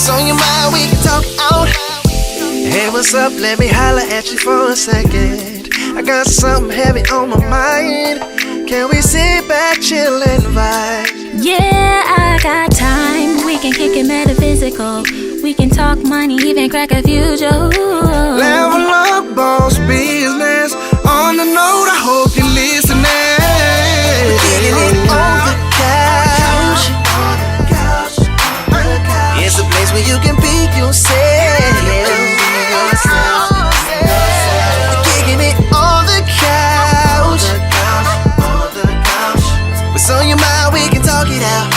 What's on your mind, we can talk out. Hey, what's up? Let me holler at you for a second. I got something heavy on my mind. Can we sit back, chill, and vibe? Yeah, I got time. We can kick it metaphysical. We can talk money, even crack a few jokes. Level up, boss business. On the note, I hope you're listening. Getting it on the couch. It's a place where you can be yourself. Kicking it on the couch. What's on your mind, we can talk it out.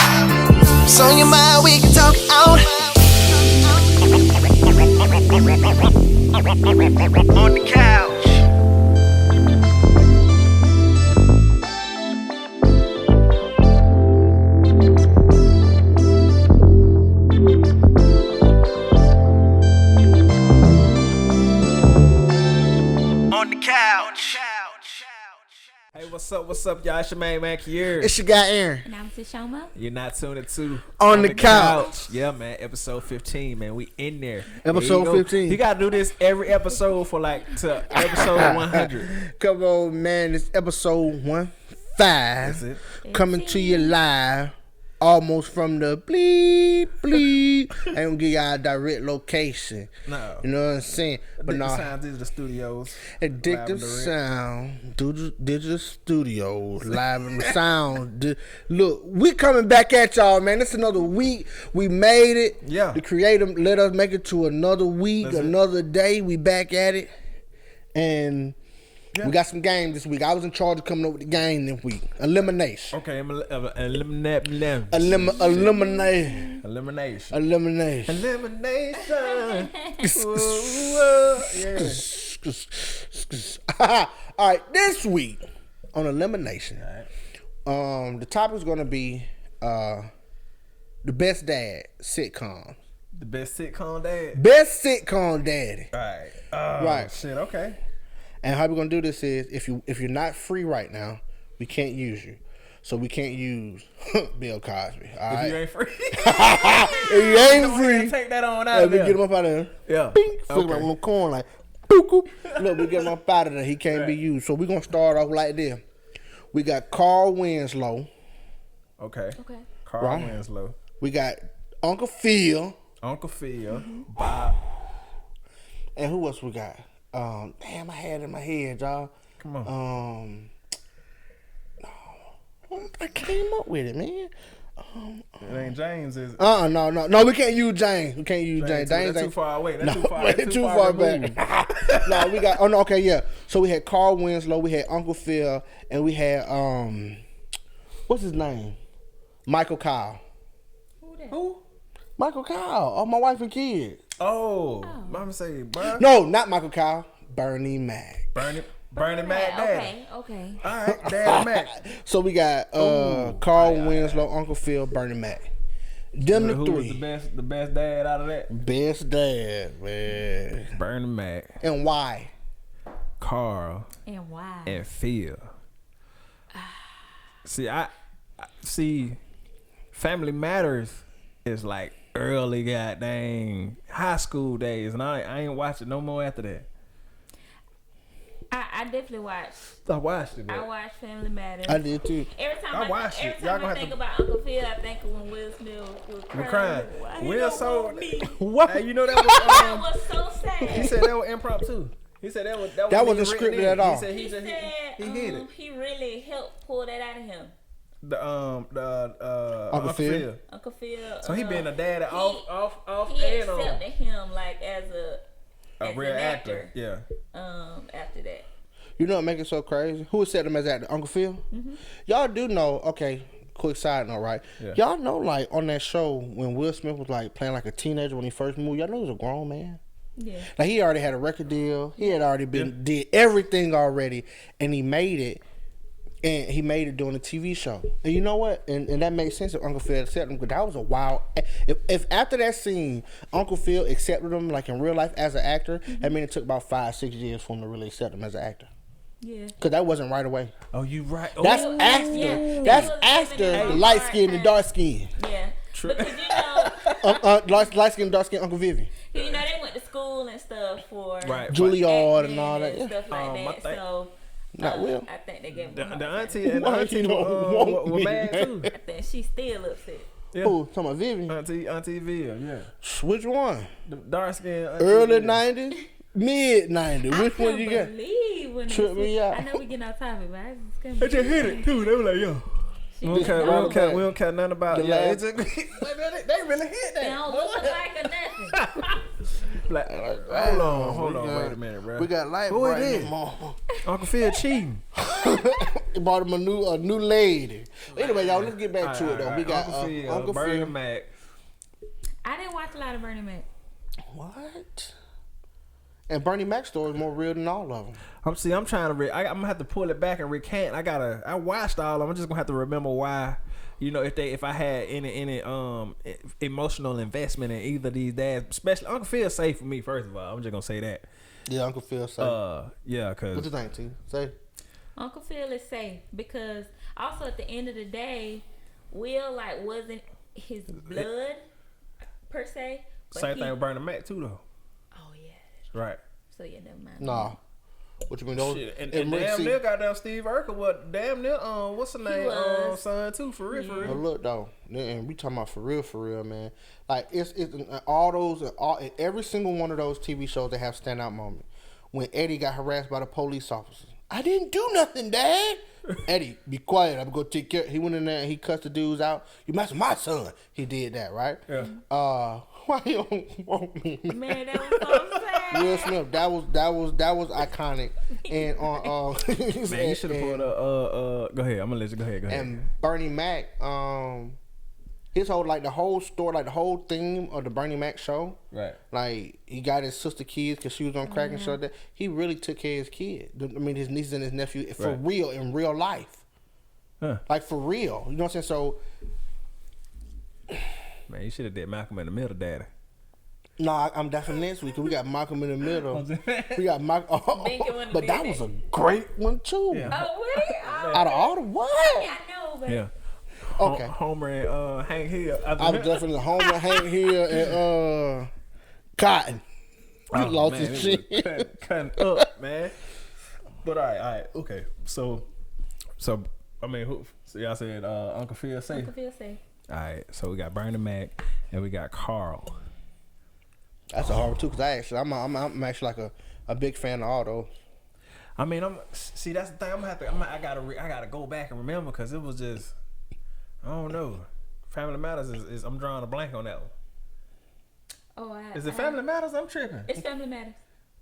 What's on your mind, we can talk out. On the couch. On the couch. Hey, what's up, y'all? It's your man, Queres. It's your guy, Aaron. And I'm Toshoama. You're not tuned into On the couch. Yeah, man. Episode 15, man. We in there. Episode 15. You gotta do this every episode for to episode 100. Come on, man. It's episode 15. That's it. Coming to you live. Almost from the bleep. I ain't gonna give y'all a direct location. No. You know what I'm saying? But no. Sounds Digital Studios. Addictive Sound. Digital Studios. Live in the sound. Look, we coming back at y'all, man. It's another week. We made it. Yeah. The creator let us make it to another week, That's another day. We back at it. And we got some games this week. I was in charge of coming up with the game this week. Elimination. Okay, elimination. Elimination. Yeah. All right, this week on elimination, the topic is gonna be the best dad sitcom. The best sitcom dad. Best sitcom daddy. All right. Right. Shit. Okay. And how we're gonna do this is if you're not free right now, we can't use you. So we can't use Bill Cosby. All right? If you ain't free. If you ain't free, take that on out of we there. get him up out of there. Yeah. Bing, flip Okay. like a corn like boop. Look, we get him up out of there. He can't be used. So we're gonna start off like this. We got Carl Winslow. Okay. Carl Right. Winslow. We got Uncle Phil. Bob. And who else we got? Damn, I had it in my head, y'all. Come on. I came up with it, man. It ain't James, is it? No, we can't use James. We can't use James. That's ain't too far away. That's No, too far. way too far back. No, we got. Okay, yeah. So we had Carl Winslow, we had Uncle Phil, and we had what's his name? Michael Kyle. Who? Michael Kyle. Oh, my wife and kid. Oh. Mama say, bro. No, not Michael Kyle. Bernie Mac. Bernie Mac Daddy. Okay. All right, Daddy Mac. So we got Carl Winslow, Uncle Phil, Bernie Mac. Them the Who three. was the best dad out of that? Best dad, man. Bernie Mac, And why? Carl, And why? and Phil. See, I see. Family Matters is like early goddamn high school days, and I ain't watched it no more after that. I definitely watched. I watched it. I watched Family Matters. I did too. Every time I watched it. every Y'all time gonna I have think to- about Uncle Phil, I think of when Will Smith was I'm crying. crying. Why he Will don't so want me? What? Hey, you know that That was was so sad. he said that was impromptu. He said that That wasn't wasn't written scripted in. at all. He said He said he hit it. he really helped pull that out of him. The Uncle Phil. Uncle Phil. So he been a dad off He and on. accepted him like as A real an actor. Yeah. After that. You know what make it so crazy? Who said him as actor? Uncle Phil? Mm-hmm. Y'all do know, okay, quick side note, right? Yeah. Y'all know, like, on that show, when Will Smith was, like, playing like a teenager when he first moved, y'all know he was a grown man? Yeah. Like, he already had a record deal. He had already did everything already, and he made it. And he made it during a TV show. And you know what? And that makes sense if Uncle Phil accepted him, because that was a wild... If after that scene, Uncle Phil accepted him, like, in real life as an actor, that means it took about 5-6 years for him to really accept him as an actor. Yeah. Because that wasn't right away. Oh, you right. That's Yeah. after. Yeah. That's He was after living the in light a skin and hard dark skin. Yeah. True. Because you know, Light skin, dark skin Uncle Vivian. You know they went to school and stuff for Right. Juilliard and acting all that. and stuff like my that. thing- So Not Will. I think they gave The him a hard auntie time. and the Why auntie you don't want were me, mad man? too. I think she's still upset. Yeah. Who? Talking about Vivian? Auntie Ville, yeah. Which one? The dark skin. Auntie Early Ville. 90s? Mid 90s? Which one you got? Believe when Trip me out. I know we getting off topic, but I just couldn't They just hit it too. They were like, yo. We don't care nothing about The it. Yeah, last- it's just, they really hit They that. don't look alike or nothing. Like, hold on, wait a minute, bro. We got light Who bright it in is? the morning. Uncle Phil cheating. He bought him a new lady. Anyway, y'all, let's get back to it though. We got Uncle Bernie Phil. Mac. I didn't watch a lot of Bernie Mac. What? And Bernie Mac's story is more real than all of them. I'm trying to. I'm gonna have to pull it back and recant. I watched all of them. I'm just gonna have to remember why. You know, if I had any emotional investment in either of these dads, especially Uncle Phil safe for me. First of all, I'm just gonna say that. Yeah, Uncle Phil said. Yeah, cause What you think, T? Say. Uncle Phil is safe because also at the end of the day, Will like wasn't his blood per se. But same thing with Bernie Mac too, though. Oh yeah. Right. So yeah, never mind. Nah. What you mean? Those? Shit, and Rick, damn see- near goddamn Steve Urkel. What damn near what's the name? was. Son too for real, for But real. look though, and we talking about for real, man. Like it's all those, every single one of those TV shows that have standout moments. When Eddie got harassed by the police officers, I didn't do nothing, Dad. Eddie, be quiet. I'm gonna take care. He went in there and he cussed the dudes out. You messing my son. He did that, right? Yeah. Why you don't want me, man? Man, that was so sad. Will Smith, that was iconic. And Man, you should have pulled a. Go ahead. I'm gonna let you go ahead. Go ahead. And Bernie Mac, his whole the whole story, the whole theme of the Bernie Mac show. Right. Like he got his sister kids because she was on crack and shit like that. He really took care of his kid. I mean, his nieces and his nephew for Right. real in real life. Huh. Like for real, you know what I'm saying? So Man, you should have did Malcolm in the Middle, Daddy. I'm definitely next week. 'Cause we got Malcolm in the Middle. We got Malcolm, Thinking when but we that did was a great one too. Yeah. Oh wait. Oh, Out of all the what? yeah, I know, but Yeah. Okay. Homer and Hank Hill. I was definitely Homer, Hank Hill, and Cotton. You lost his shit. Cutting up, man. But all right, okay. So I mean, who? So y'all said Uncle Phil safe. Uncle Phil safe. All right, so we got Bernie Mac and we got Carl. That's a hard one too, cause I'm actually like a big fan of all those. I mean, see that's the thing. I gotta go back and remember because it was just I don't know. Family Matters is I'm drawing a blank on that one. Oh, Is it Family Matters? I'm tripping. It's Family Matters.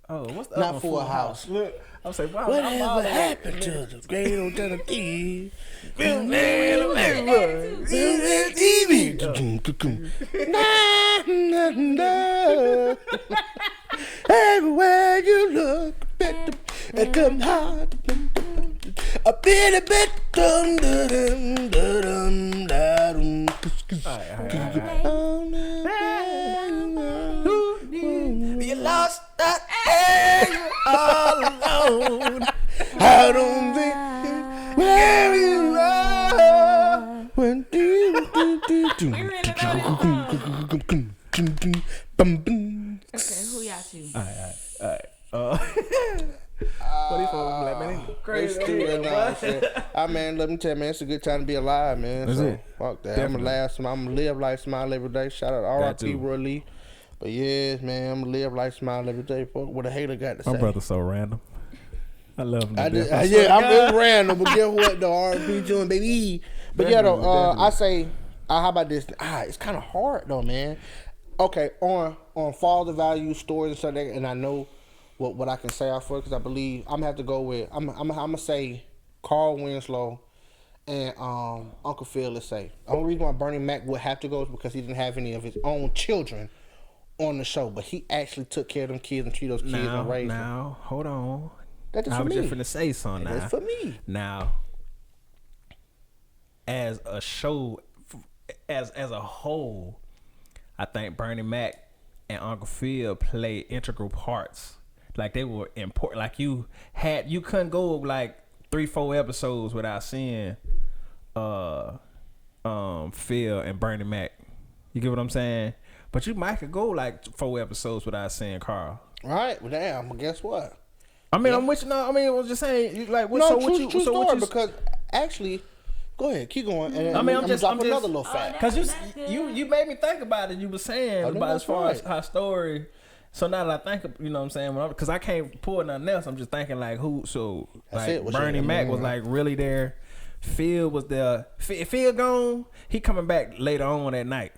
Oh, what's the Not other one? Full House. Look, I'm saying, wow, Whatever happened to the great old Tennessee? Everywhere you look, it come hard. A bit, dum dum dum dum. You lost that air all alone. I don't think where you are when Okay, who y'all choose? All right. What do you for black man? Crazy. Man, let me tell you, man, it's a good time to be alive, man. That's so, it. fuck that. Definitely. I'm gonna live life, smile every day. Shout out R.I.P. too. Roy Lee. But yes, man, I'm gonna live life, smile every day. Fuck what a hater got to say. My brother's so random. I love him. I'm just random, but guess what? The R.I.P. to him, baby. But yeah, though, Definitely. I say, how about this? It's kind of hard though, man. Okay, on father value stories and stuff, like that, and I know what I can say off for it because I believe I'm gonna have to go with I'm gonna say Carl Winslow and Uncle Phil is safe. The only reason why Bernie Mac would have to go is because he didn't have any of his own children on the show, but he actually took care of them kids and treated those kids and raised them. Now, hold on. That's just I for was me. just finna say something now. That's for me. Now, as a show, as a whole, I think Bernie Mac and Uncle Phil play integral parts. Like they were important. Like you couldn't go like 3-4 episodes without seeing Phil and Bernie Mac. You get what I'm saying? But you might could go like 4 episodes without seeing Carl. All right, well, damn. Well, guess what? I mean, I'm with you. No, I mean, I was just saying. True story. Because actually, go ahead, keep going. And I'm just another little fact. Because you made me think about it. You were saying about as far as her story. So now that I think, you know what I'm saying, because I can't pull nothing else. I'm just thinking like who. So like Bernie Mac was like really there. Phil was there. Phil gone. He coming back later on that night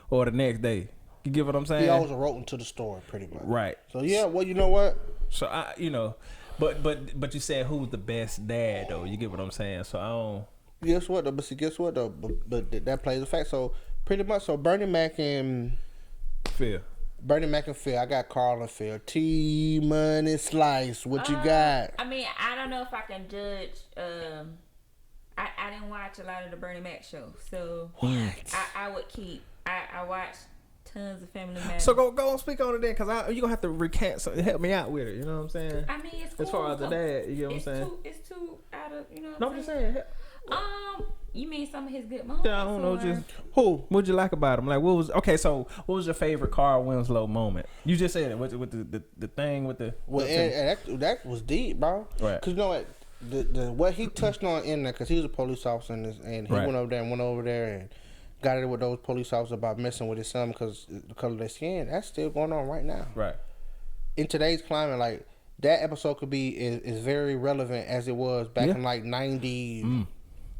or the next day. You get what I'm saying? He always wrote into the story, pretty much. Right. So yeah, well, you know what? So I, but you said who's the best dad though? You get what I'm saying? So I don't. Guess what though? Guess what though? But that plays a fact. So pretty much, so Bernie Mac and Phil. I got Carl and Phil. T Money Slice. What you got? I mean, I don't know if I can judge. I didn't watch a lot of the Bernie Mac show, so I would keep. I watched tons of Family Matters. So go and speak on it then, because you gonna have to recant something. Help me out with it. You know what I'm saying? I mean, it's cool. As far as the dad, you get what I'm saying? It's too out of, you know. No, I'm just saying. You mean some of his good moments? Yeah, I don't know. Just who? What'd you like about him? Like, what was your favorite Carl Winslow moment? You just said it with the thing with the. Well, and that was deep, bro. Right. Because you know what, the what he touched on in there, because he was a police officer and he went over there and got it with those police officers about messing with his son because the color of their skin. That's still going on right now. Right. In today's climate, like that episode could be is very relevant as it was back in like 92-ish,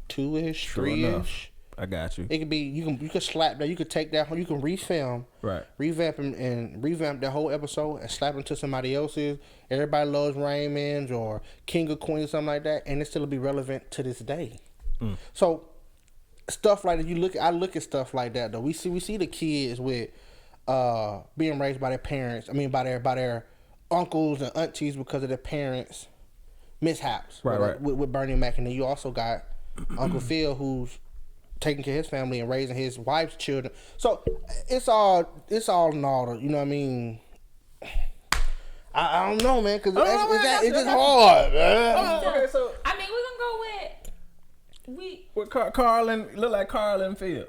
3-ish. I got you. It could be you could slap that, you could take that, you can refilm, right, revamp that whole episode and slap it to somebody else's. Everybody Loves Raymond's or King of Queens, something like that, and it still be relevant to this day. So stuff like that, I look at stuff like that though. We see the kids with being raised by their parents. I mean by their uncles and aunties because of their parents' mishaps. Right. With Bernie Mac, and then you also got Uncle Phil, who's taking care of his family and raising his wife's children. So it's all in all. You know what I mean? I don't know, man, because it's just hard, man. Okay, so I mean, we're gonna go with Carl and look like Carl and Phil.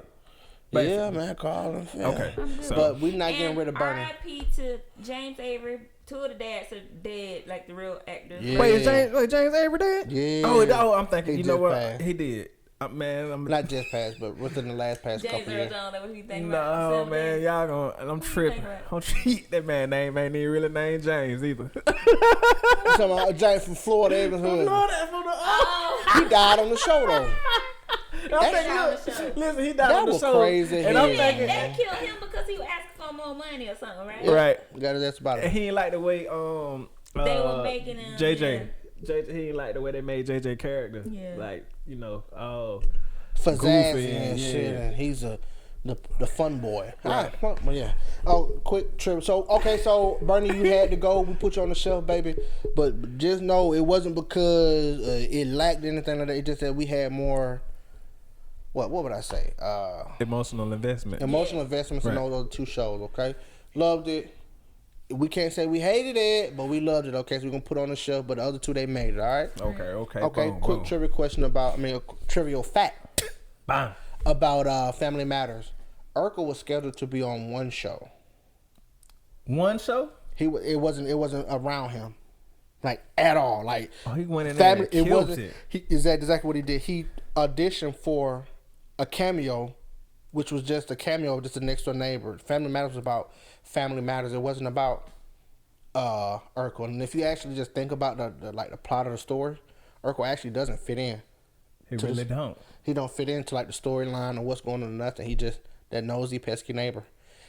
Basically. Yeah, man, Carl and Phil. Okay, but we're not getting rid of Bernie. R.I.P. to James Avery. 2 of the dads are dead, like the real actors. Yeah. Wait, is James Avery dead? Yeah. Oh, I'm thinking. He You know just what? passed. He did. Man, I'm Not just passed, but within the last past James couple Earl years. Jones, that's what you think about. No, man, y'all gonna. I'm tripping. I'm cheating. That man name ain't even really named James either. I'm talking about James from Florida, Evans Hood. He died on the show though. Listen, he died That on the was show. crazy. And I'm thinking, They killed him because he was asking for more money or something, right? right. Got that's about And it. he ain't like the way They were making him. JJ. JJ, he ain't like the way they made JJ character. Yeah. Like, Fazazzy goofy and shit, yeah. and he's the fun boy. Right. Well, yeah. Oh, quick trip. So Bernie, you had to go. We put you on the shelf, baby. But just know it wasn't because it lacked anything like that. It just that we had more. What would I say? emotional investment. Emotional investments in those 2 shows. Okay, loved it. We can't say we hated it, but we loved it. Okay, so we're gonna put it on the shelf. But the other 2 they made it. All right. Okay. Okay. Boom, Quick boom. trivia question a trivial fact. Bang. About Family Matters. Urkel was scheduled to be on one show. One show? It wasn't around him, like at all. Like he went in there and killed it. Is that exactly what he did? He auditioned for a cameo, which was just a cameo, just a next door neighbor. Family Matters was about Family Matters. It wasn't about Urkel. And if you actually just think about the plot of the story, Urkel actually doesn't fit in. He really don't. He don't fit into like the storyline or what's going on or nothing. He just that nosy pesky neighbor.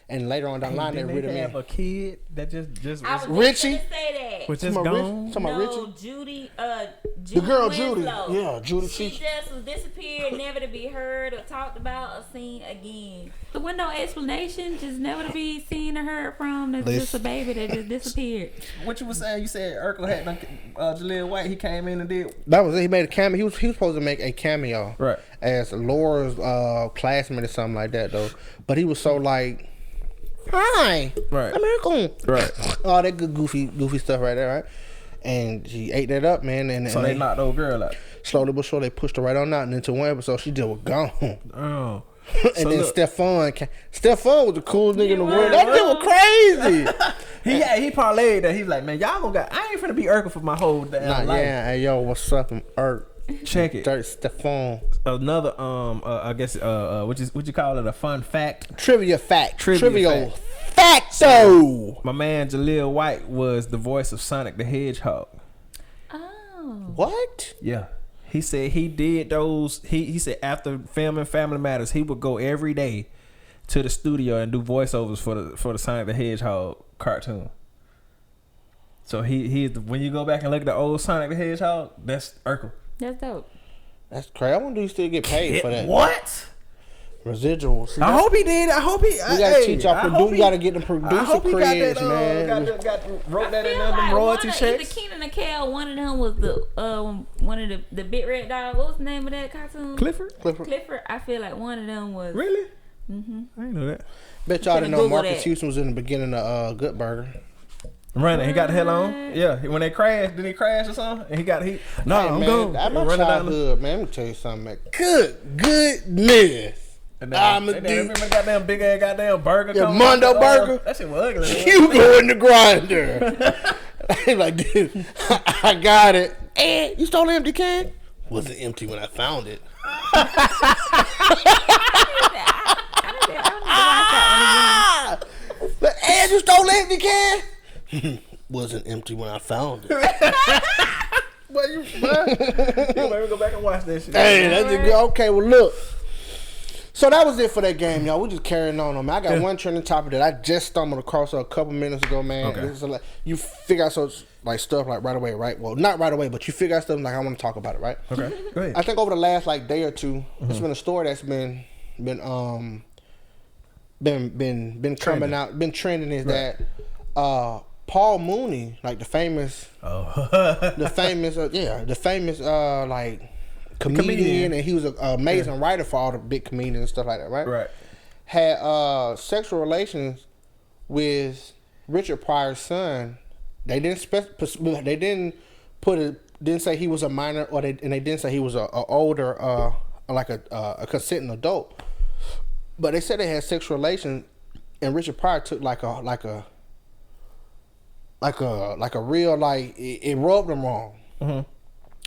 And later on down the line, they rid him in. Have a kid that just I was Richie? Just say that. was just gone. Richie? Judy. The girl Judy. Winslow. Yeah, Judy. She just was disappeared, never to be heard or talked about or seen again. There was no explanation, just never to be seen or heard from. It's just a baby that just disappeared. What you was saying? You said Urkel had Jaleel White. He came in and did. That was it. He made a cameo. He was supposed to make a cameo, Right. as Laura's classmate or something like that though. But he was so like, hi, Right. I'm Urkel. Right. All that good goofy stuff right there, right? And she ate that up, man. And So they knocked the old girl out. slowly but surely they pushed her right on out, and into one episode she just was gone. Oh. And then Stephon was the coolest nigga in the world. That nigga was crazy. He parlayed that. He was like, man, y'all gonna got. I ain't finna be Urkel for my whole damn life. Yeah, hey yo, what's up, Urk? Check it. Dirt Stephon. Another I guess what you call it, a fun fact. Trivia fact. Trivia Facto. My man Jaleel White was the voice of Sonic the Hedgehog. Oh. What? Yeah. He said he did those. He said after filming Family Matters, he would go every day to the studio and do voiceovers for the Sonic the Hedgehog cartoon. So when you go back and look at the old Sonic the Hedgehog, that's Urkel. That's dope. That's crazy. I wonder do you still get paid for that? What? Residuals. See, I hope he did. I hope he. We gotta teach our producer. We gotta get the producer creds, man. Wrote that in feel them like royalty either checks. Keenan or Kel, one of them was the one of the big red dog. What was the name of that cartoon? Clifford. I feel like one of them was. Really? Mm-hmm. I didn't know that. Bet y'all didn't know Google Marcus that. Houston was in the beginning of Good Burger. Running, he got the hell on. Yeah, when they crashed, did he crash or something? And he got Hey, I'm man, going. that's my Running down childhood, man. Let me tell you something, man. Goodness. Remember the goddamn big ass goddamn burger? Yeah, coming Mondo out? burger. That shit was ugly. You go in the grinder. Like, dude, I got it. And you stole an empty can? Wasn't empty when I found it. But and you stole an empty can? Wasn't empty when I found it. But you maybe go back and watch that shit. Hey, that's a good. Okay, well look. So that was it for that game, y'all. We just carrying on, man. I got one trending topic that I just stumbled across a couple minutes ago, man. Okay. This is you figure out stuff like right away, right? Well, not right away, but you figure out stuff like I want to talk about it, right? Okay, go ahead. I think over the last day or two, it's been a story that's been coming out, been trending. Is that Paul Mooney, like the famous comedian, and he was an amazing writer for all the big comedians and stuff like that, right? Right. Had sexual relations with Richard Pryor's son. They didn't didn't say he was a minor, or they didn't say he was a older, a consenting adult. But they said they had sexual relations, and Richard Pryor took like a real it rubbed him wrong, and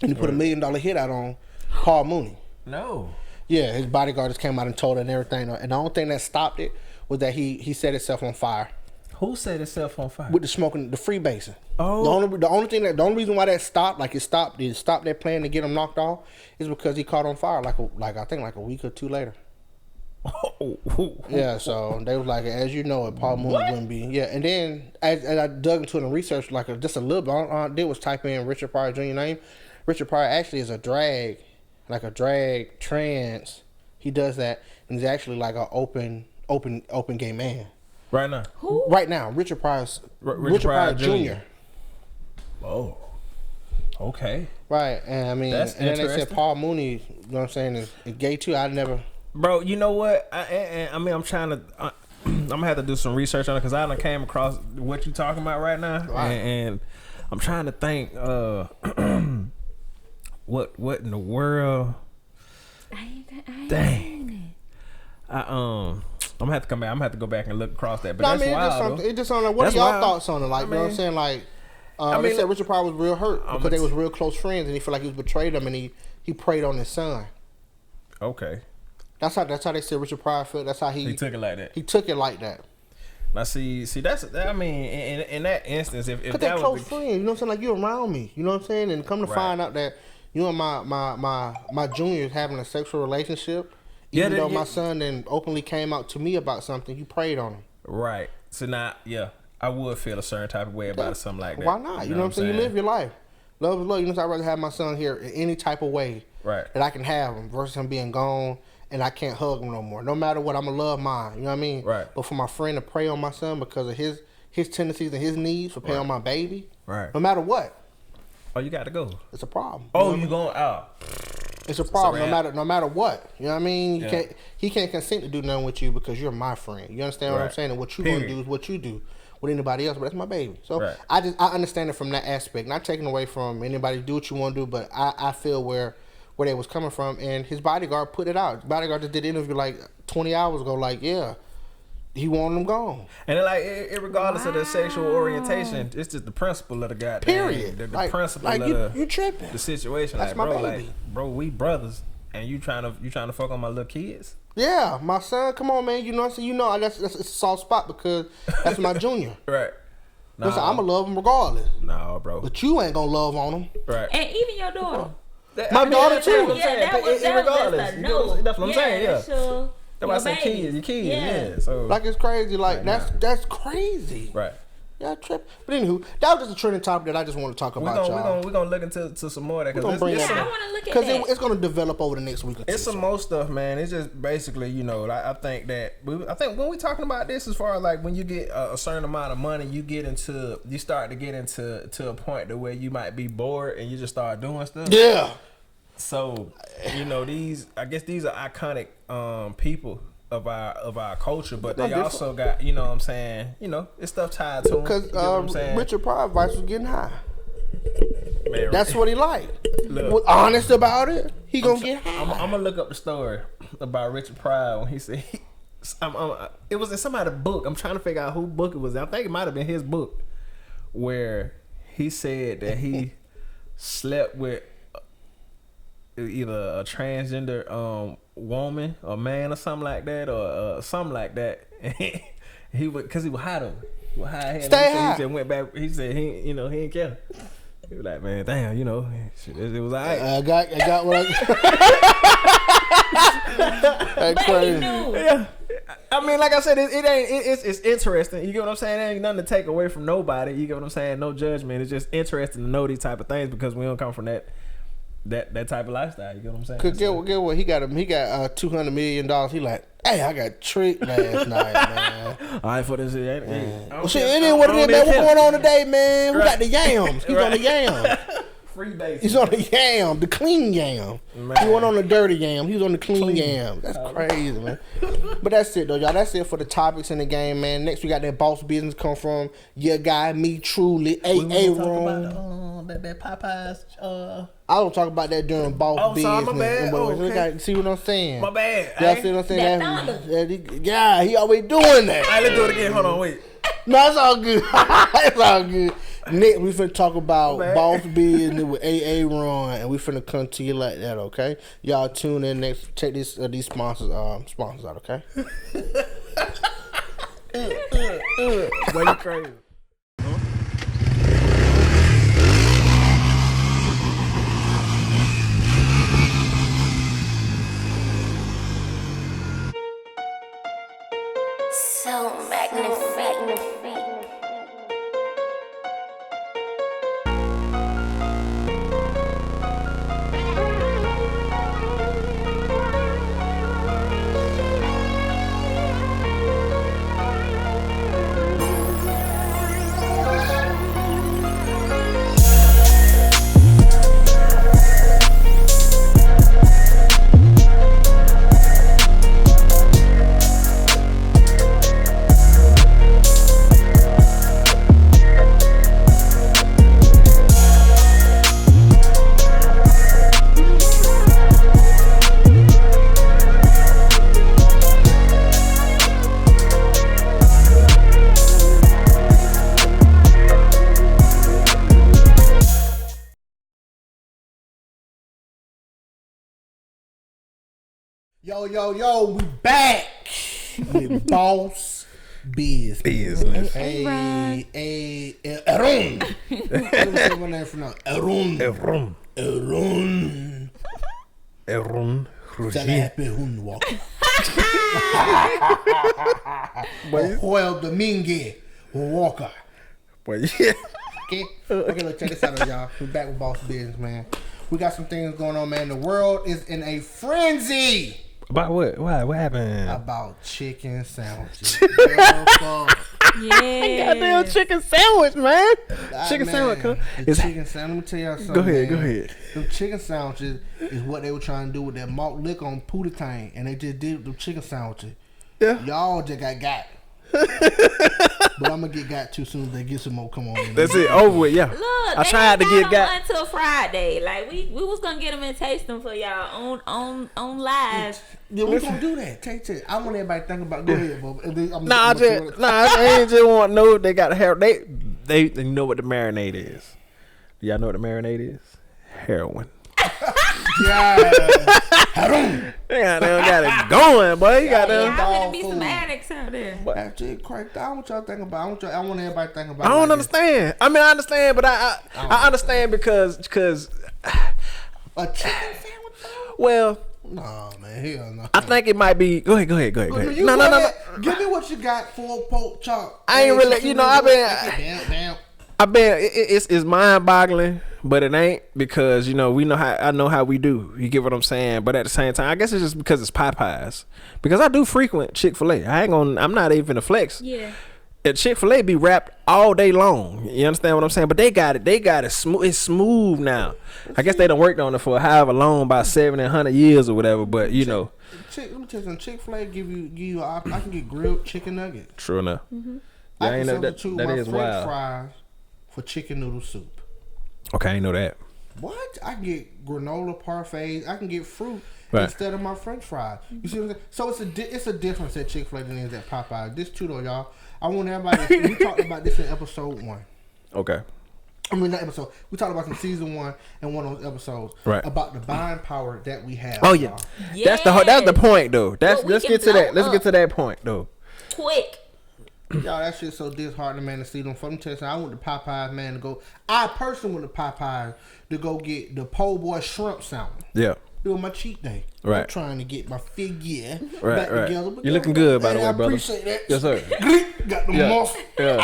he put $1 million hit out on Paul Mooney. No. Yeah, his bodyguard just came out and told her and everything, and the only thing that stopped it was that he set himself on fire. Who set himself on fire? With the smoking, the freebasing. Oh. The only reason why that stopped, it stopped that plan to get him knocked off, is because he caught on fire I think a week or two later. Yeah, so they was like, as you know, Paul Mooney wouldn't be. Yeah, and then as I dug into it and researched just a little bit, all I did was type in Richard Pryor Jr. name. Richard Pryor actually is a drag trans. He does that, and he's actually like an open gay man. Right now. Who? Right now, Richard Pryor Pryor Jr. Oh. Okay. Right, and I mean, That's and then they said interesting. Paul Mooney, you know what I'm saying, is gay too. I never. Bro, you know what? I'm trying to. I'm gonna have to do some research on it because I done came across what you talking about right now, Right. and I'm trying to think. What in the world? Dang. I'm gonna have to come back. I'm gonna have to go back and look across that. But No, I that's mean, wild. it's just on there. What That's are y'all wild. thoughts on it? Like, you know what I'm saying? Like, they said Richard Pryor was real hurt because they was real close friends, and he felt like he was betrayed him, and he preyed on his son. Okay. That's how they said Richard Pryor felt. That's how He took it like that. He took it like that. Now see that's I mean in that instance if Cause that they're was close friends. You know what I'm saying? Like, you around me. You know what I'm saying? And come to Right. find out that you and my junior is having a sexual relationship. Even though my son then openly came out to me about something, you preyed on him. right. So now I would feel a certain type of way about something like that. Why not? You know what I'm saying? You live your life. Love is love. You know, so I'd rather have my son here in any type of way Right. that I can have him versus him being gone and I can't hug him no more. No matter what, I'm going to love mine. You know what I mean? Right. But for my friend to prey on my son because of his tendencies and his needs for paying on my baby, Right. no matter what, Oh, you got to go. it's a problem. Oh, know you what going out? I mean? It's a problem no matter what. You know what I mean? Yeah. He can't consent to do nothing with you because you're my friend. You understand what I'm Right. saying? And what you going to Period. do is what you do with anybody else, but that's my baby. So Right. I understand it from that aspect. Not taking away from anybody, do what you want to do, but I feel where where they was coming from, and his bodyguard put it out. Bodyguard just did the interview like 20 hours ago. Like, yeah, he wanted them gone. And like, regardless of the sexual orientation, it's just the principle of the goddamn. Period. The Like- principle like of you tripping. the situation. That's Like, my bro, baby. like, bro, we brothers, and you trying to fuck on my little kids. Yeah, my son. Come on, man. You know what I'm saying? You know that's it's a soft spot because that's my junior. Right. Listen, I'ma love him regardless. No, bro. But you ain't gonna love on him. Right. And even your daughter. My daughter too. Yeah, that was regardless. just a You know what I'm no. saying? That's what I'm saying. Yeah. That's your That's why I said baby. kids. Your kids. Yeah. So. Like it's crazy. Like Right, that's crazy. Right. Yeah, trip. But anywho, that was just a trending topic that I just want to talk about, y'all. We're gonna look into some more of that We're gonna bring because that I back. want to look at Because that. it's gonna develop over the next week or two. it's some more stuff, man. It's just basically, you know, like, I think when we talking about this, as far as like when you get a certain amount of money, you start to get into a point to where you might be bored and you just start doing stuff. Yeah. So, you know, I guess these are iconic people of our culture, but they No, also got, you know what I'm saying, you know, it's stuff tied to them. Because You know what I'm saying? Richard Pryor Vice was getting high. Man, That's what he liked. Look. Was honest about it. He gonna get high. I'm gonna look up the story about Richard Pryor when he said it was in somebody's book. I'm trying to figure out who book it was. I think it might have been his book, where he said that he slept with either a transgender woman or man or something like that, or something like that. He would, because he was high though. He was high. Stay high. He just went back. He said he didn't care. He was like, man, damn, you know, shit, it was alright. I got what I. That's But he crazy. knew. Yeah. I mean, like I said, it's interesting. You get what I'm saying? There ain't nothing to take away from nobody. You get what I'm saying? No judgment. It's just interesting to know these type of things because we don't come from that type of lifestyle. You get what I'm saying? Cause get what he got $200 million. He like, hey, I got tricked last night, man. All right, for this shit. Well, shit, it ain't what it is, man. What's going on today, man? We got the yams. He's on the yam. Free base. He's on the yam, the clean yam. Man. He wasn't on the dirty yam. He was on the clean yam. That's crazy, man. But that's it, though, y'all. That's it for the topics in the game, man. Next, we got that boss business come from your guy, me truly, AA Room. That Popeyes. I don't talk about that during boss business. sorry, my bad. Okay. See what I'm saying? My bad. Y'all Hey. see what I'm saying? That Yeah, he always doing that. All right, let's do it again. Hold on, wait. No, it's all good. It's all good. Next, we finna talk about Man. boss business with AA Run, and we finna come to you like that, okay? Y'all tune in next. Check these sponsors out, okay? Boy, you crazy. So magnificent. Yo, we back with boss business. Hey, Aaron. Let me say my name for now. Aaron. Salape Hunwalker. Joel Dominguez Walker. Boy, yeah. Okay, look, check this out, y'all. We back with boss business, man. We got some things going on, man. The world is in a frenzy About what? What happened? about chicken sandwiches. Yeah. Goddamn chicken sandwich, man. Chicken Man, sandwich. Huh? the chicken sandwich. Let me tell y'all something. Go ahead. Them chicken sandwiches is what they were trying to do with that malt liquor on Pootie Tang, and they just did the chicken sandwiches. Yeah. Y'all just got. But I'm gonna get got too soon as they get some more. Come on. That's it. Over with. Yeah. Look, I tried to get got until Friday. Like we was gonna get them and taste them for y'all on live. Yeah, we gonna do that. Take. I want everybody to think about. Go ahead, Bob. I ain't just want to know they got heroin. They know what the marinade is. Y'all know what the marinade is? Heroin. Yeah. Yeah, they got it going, boy. You got them. Y'all gonna be some addicts out there. That shit cracked. I want y'all to think about. I want everybody to think about. I don't understand. I mean, I understand, but I understand because a chicken sandwich. Well, no, man, hell no. I think it might be. Go ahead. No. Give me what you got for pork chop. I ain't really, I've been. It's mind-boggling, but it ain't because we know how. I know how we do. You get what I'm saying? But at the same time, I guess it's just because it's Popeyes. Because I do frequent Chick-fil-A. I'm not even a flex. Yeah. At Chick-fil-A be wrapped all day long. You understand what I'm saying? But they got it smooth. It's smooth now. I guess they done worked on it for however long, about 700 years or whatever. But let me tell you something. Chick-fil-A give you. I can get grilled chicken nugget. True enough. Mm-hmm. I can substitute my is French wild. fries for chicken noodle soup. Okay, I ain't know that. What? I can get granola parfaits. I can get fruit instead of my French fries. You see what I'm saying? So it's a difference at Chick-fil-A than it is at Popeye. This too though, y'all. I want everybody. We talked about this in episode 1. Okay. I mean, not episode. We talked about some season 1 and one of those episodes about the buying power that we have. Oh yeah, yes. That's the point though. Let's get to that. Let's up. get to that point though. Quick. Y'all, that shit's so disheartening, man, to see them from Texas. I went to Popeyes, man, to go. I personally went to Popeyes to go get the po' boy shrimp sandwich. Yeah. Doing my cheat day. Right. I'm trying to get my figure back Right. together. You're looking good, by the way, I brother. appreciate that. Yes, sir. Got the muscle. Yeah.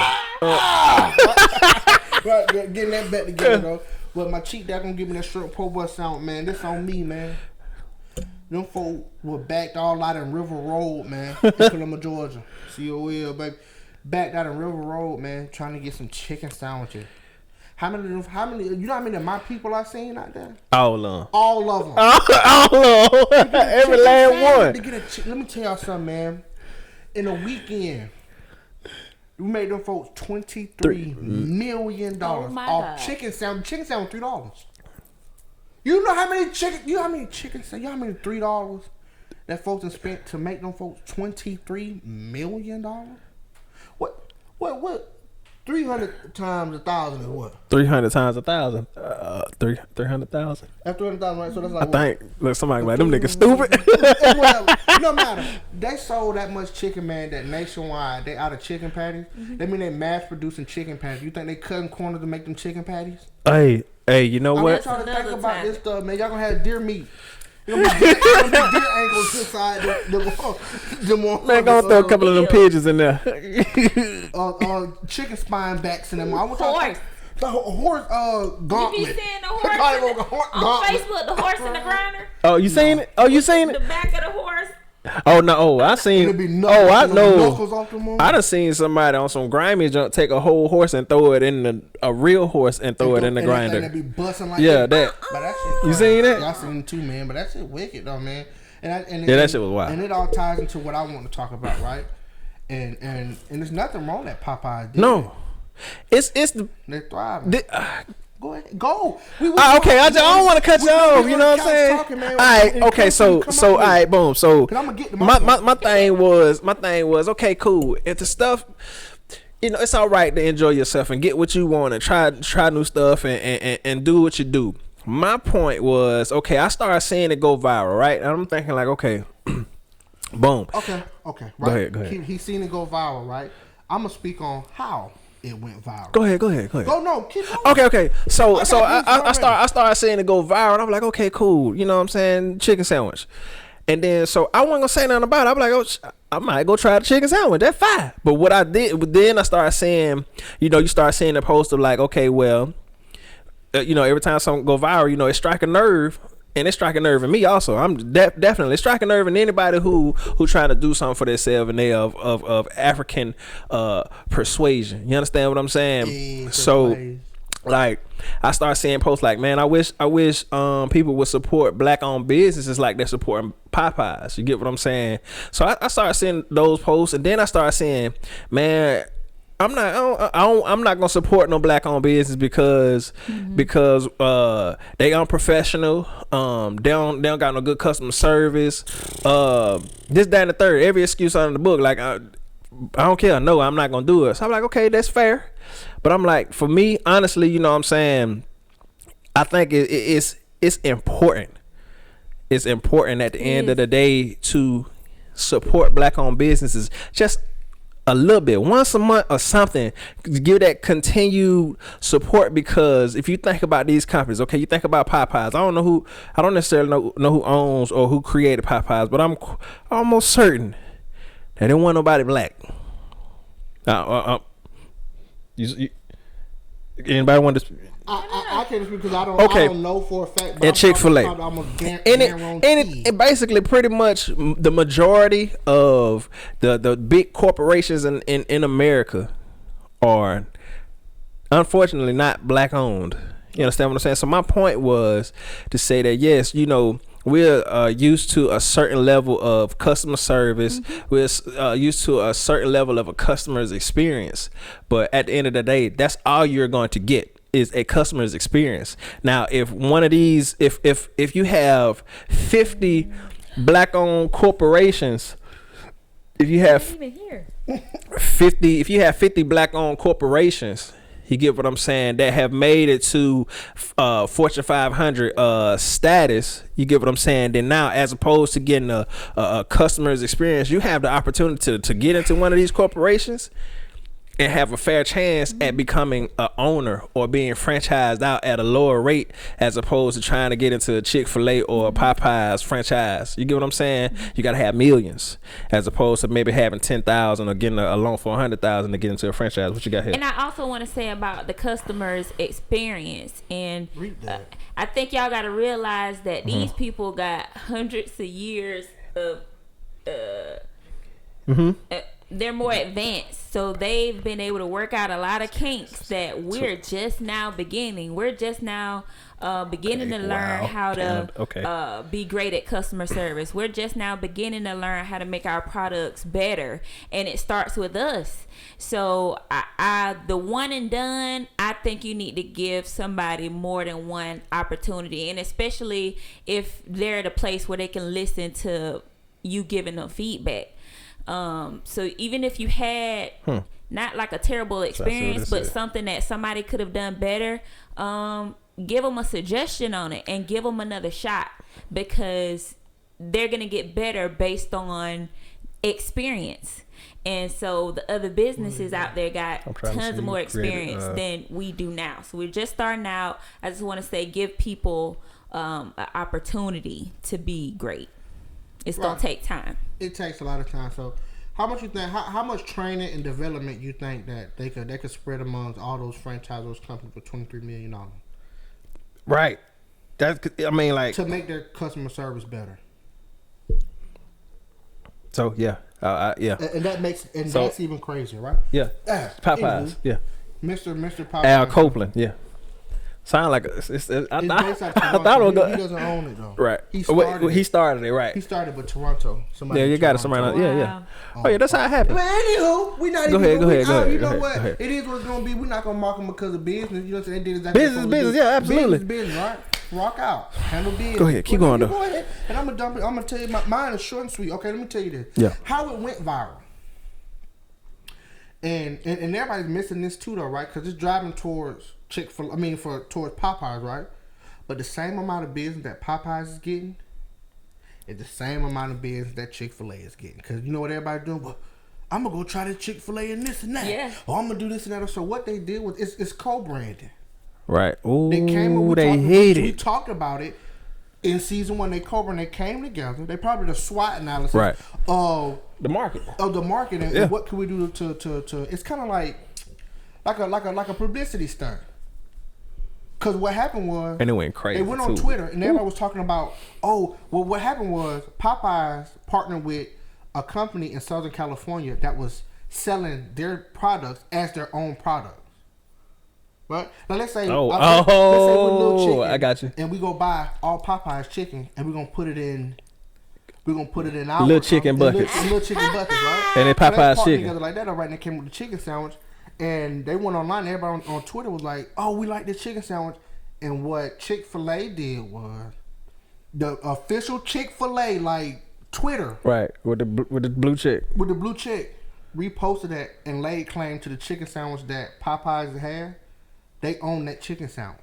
Right, getting that back together, though. But my cheat day gonna give me that shrimp po' boy sandwich, man. This on me, man. Them folk were backed all out in River Road, man. In Columbia, Georgia. COL, baby. Backed out in River Road, man, trying to get some chicken sandwiches. How many, you know how many of my people I seen out there? All of them. All of them. All of them. Every last one. Let me tell y'all something, man. In a weekend, we made them folks $23 million Oh my off God. chicken sandwich. Chicken sandwich $3. You know how many chicken? You know how many $3 that folks have spent to make them folks $23 million? What? 300 times 1,000 is what? 300 times 1,000. 300,000. That's 300,000, right? So that's like I think. Look, somebody like them niggas stupid. No matter. They sold that much chicken, man, that nationwide they out of chicken patties. That mean they mass producing chicken patties. You think they cutting corners to make them chicken patties? Hey, you know I what? want y'all to think Another about time. this stuff, man. Y'all gonna have deer meat. You're gonna be deer ankles inside the Man, gonna throw a couple of them pigeons in there. chicken spine backs in them. I want Horse. a horse gauntlet. You be seeing the horse on Facebook, the horse in the grinder? Oh, you seen it? Oh, you seen The it? back of the horse. Oh no! Oh, I It'll seen. be I know. knuckles off them on. I done seen somebody on some grimy junk take a whole horse and throw it in a real horse and throw it in the grinder. And they be busting like Yeah, that. that. But that shit You crazy. seen it? Yeah, I seen it too, man. But that shit wicked though, man. That shit was wild. And it all ties into what I want to talk about, right? And there's nothing wrong that Popeye did. No, it's the. They're thriving. Go ahead, go. Okay, I don't want to cut you off. You know what I'm saying? All right, okay, so all right, boom. So my thing was okay, cool. If the stuff, it's all right to enjoy yourself and get what you want and try new stuff and do what you do. My point was, okay, I started seeing it go viral, right? And I'm thinking like, okay, boom. Okay, right. Go ahead. He's seen it go viral, right? I'm gonna speak on how it went viral. Go ahead. Oh no, keep going. Okay. So I started seeing it go viral, and I'm like, okay, cool. You know what I'm saying? Chicken sandwich. And then so I wasn't gonna say nothing about it. I'm like, oh, I might go try the chicken sandwich. That's fine. But what I did, then I started seeing, you start seeing the post of like, okay, well, every time something go viral, it strike a nerve. And it's striking a nerve in me also. I'm definitely striking a nerve in anybody who trying to do something for themselves and they of African persuasion. You understand what I'm saying? So Like I started seeing posts like, man, I wish people would support black owned businesses like they're supporting Popeyes. You get what I'm saying? So I started seeing those posts, and then I started saying, man, I'm not gonna support no black owned business because they unprofessional. They don't got no good customer service. This, that, and the third. Every excuse under the book. Like I don't care. No, I'm not gonna do it. So I'm like, okay, that's fair. But I'm like, for me, honestly, you know what I'm saying? I think it's important. It's important at the end of the day to support black owned businesses. Just a little bit, once a month or something, give that continued support. Because if you think about these companies, okay, you think about Popeyes. I don't necessarily know who owns or who created Popeyes, but I'm almost certain that there wasn't nobody black. Anybody want to? I can't speak because I don't know for a fact. And Chick-fil-A, and basically pretty much the majority of the big corporations in America are unfortunately not black owned. You understand what I'm saying? So my point was to say that yes, you know, we're used to a certain level of customer service. We're used to a certain level of a customer's experience. But at the end of the day, that's all you're going to get is a customer's experience. Now, if one of these, if you have 50 black-owned corporations, if you have 50 black-owned corporations, you get what I'm saying, that have made it to Fortune 500 status, you get what I'm saying, then now as opposed to getting a customer's experience, you have the opportunity to get into one of these corporations and have a fair chance at becoming a owner or being franchised out at a lower rate, as opposed to trying to get into a Chick-fil-A or a Popeyes franchise. You get what I'm saying? You got to have millions, as opposed to maybe having 10,000 or getting a loan for 100,000 to get into a franchise. What you got here? And I also want to say about the customer's experience, and I think y'all got to realize that these people got hundreds of years of they're more advanced, so they've been able to work out a lot of kinks that we're just now beginning. We're just now beginning to learn how to be great at customer service. We're just now beginning to learn how to make our products better, and it starts with us. So I the one and done, I think you need to give somebody more than one opportunity, and especially if they're at a place where they can listen to you giving them feedback. So even if you had not like a terrible experience, but something that somebody could have done better, give them a suggestion on it and give them another shot, because they're going to get better based on experience. And so the other businesses out there got tons of more experience than we do now. So we're just starting out. I just want to say, give people an opportunity to be great. It's gonna take time. It takes a lot of time. So, how much you think? How much training and development you think that they could spread amongst all those franchisors companies for $23 million? Right. I mean, like, to make their customer service better. So yeah, yeah. And that makes that's even crazier, right? Yeah. Popeyes. Yeah. Mr. Popeye. Al Copeland. Yeah. Sound like I thought it was. He doesn't own it though. Right. He started it. Right. He started with Toronto. Yeah, you got it. Somebody. Yeah. Oh yeah, that's how it happened. But anywho, we not go even. Go ahead. You know what? It is what it's gonna be. We're not gonna mark them because of business. You know what I'm saying? They did exactly business. Yeah, absolutely. Business. Right. Rock out. Handle business. Go ahead. Keep going though. Go ahead. And I'm gonna tell you. Mine is short and sweet. Okay, let me tell you this. Yeah. How it went viral. And everybody's missing this too, though, right? Because it's driving towards towards Popeyes, right? But the same amount of business that Popeyes is getting is the same amount of business that Chick-fil-A is getting. Because you know what everybody's doing? Well, I'm going to go try the Chick-fil-A and this and that. Yeah. Or I'm going to do this and that. So what they did was it's co-branding. Right. Ooh, they hate it. We talked about it in season 1. They co-branded. They came together. They probably did a SWOT analysis of the market. And what can we do to it's kind of like a publicity stunt. Because what happened was... And it went crazy, they went on Twitter, and everybody was talking about, what happened was Popeyes partnered with a company in Southern California that was selling their products as their own products. Right now, let's say Oh, let's say we're little chicken, I got you. and we go buy all Popeyes chicken, and we're gonna put it in. We're gonna put it in our Little chicken buckets. Little chicken buckets, right? And they So they Popeyes partnered chicken. together like that. All right, and they came with the chicken sandwich, and they went online. Everybody on Twitter was like, "Oh, we like this chicken sandwich." And what Chick-fil-A did was the official Chick-fil-A like Twitter, Right, with the blue chick. with the blue chick, reposted that and laid claim to the chicken sandwich that Popeyes had. They own that chicken sandwich.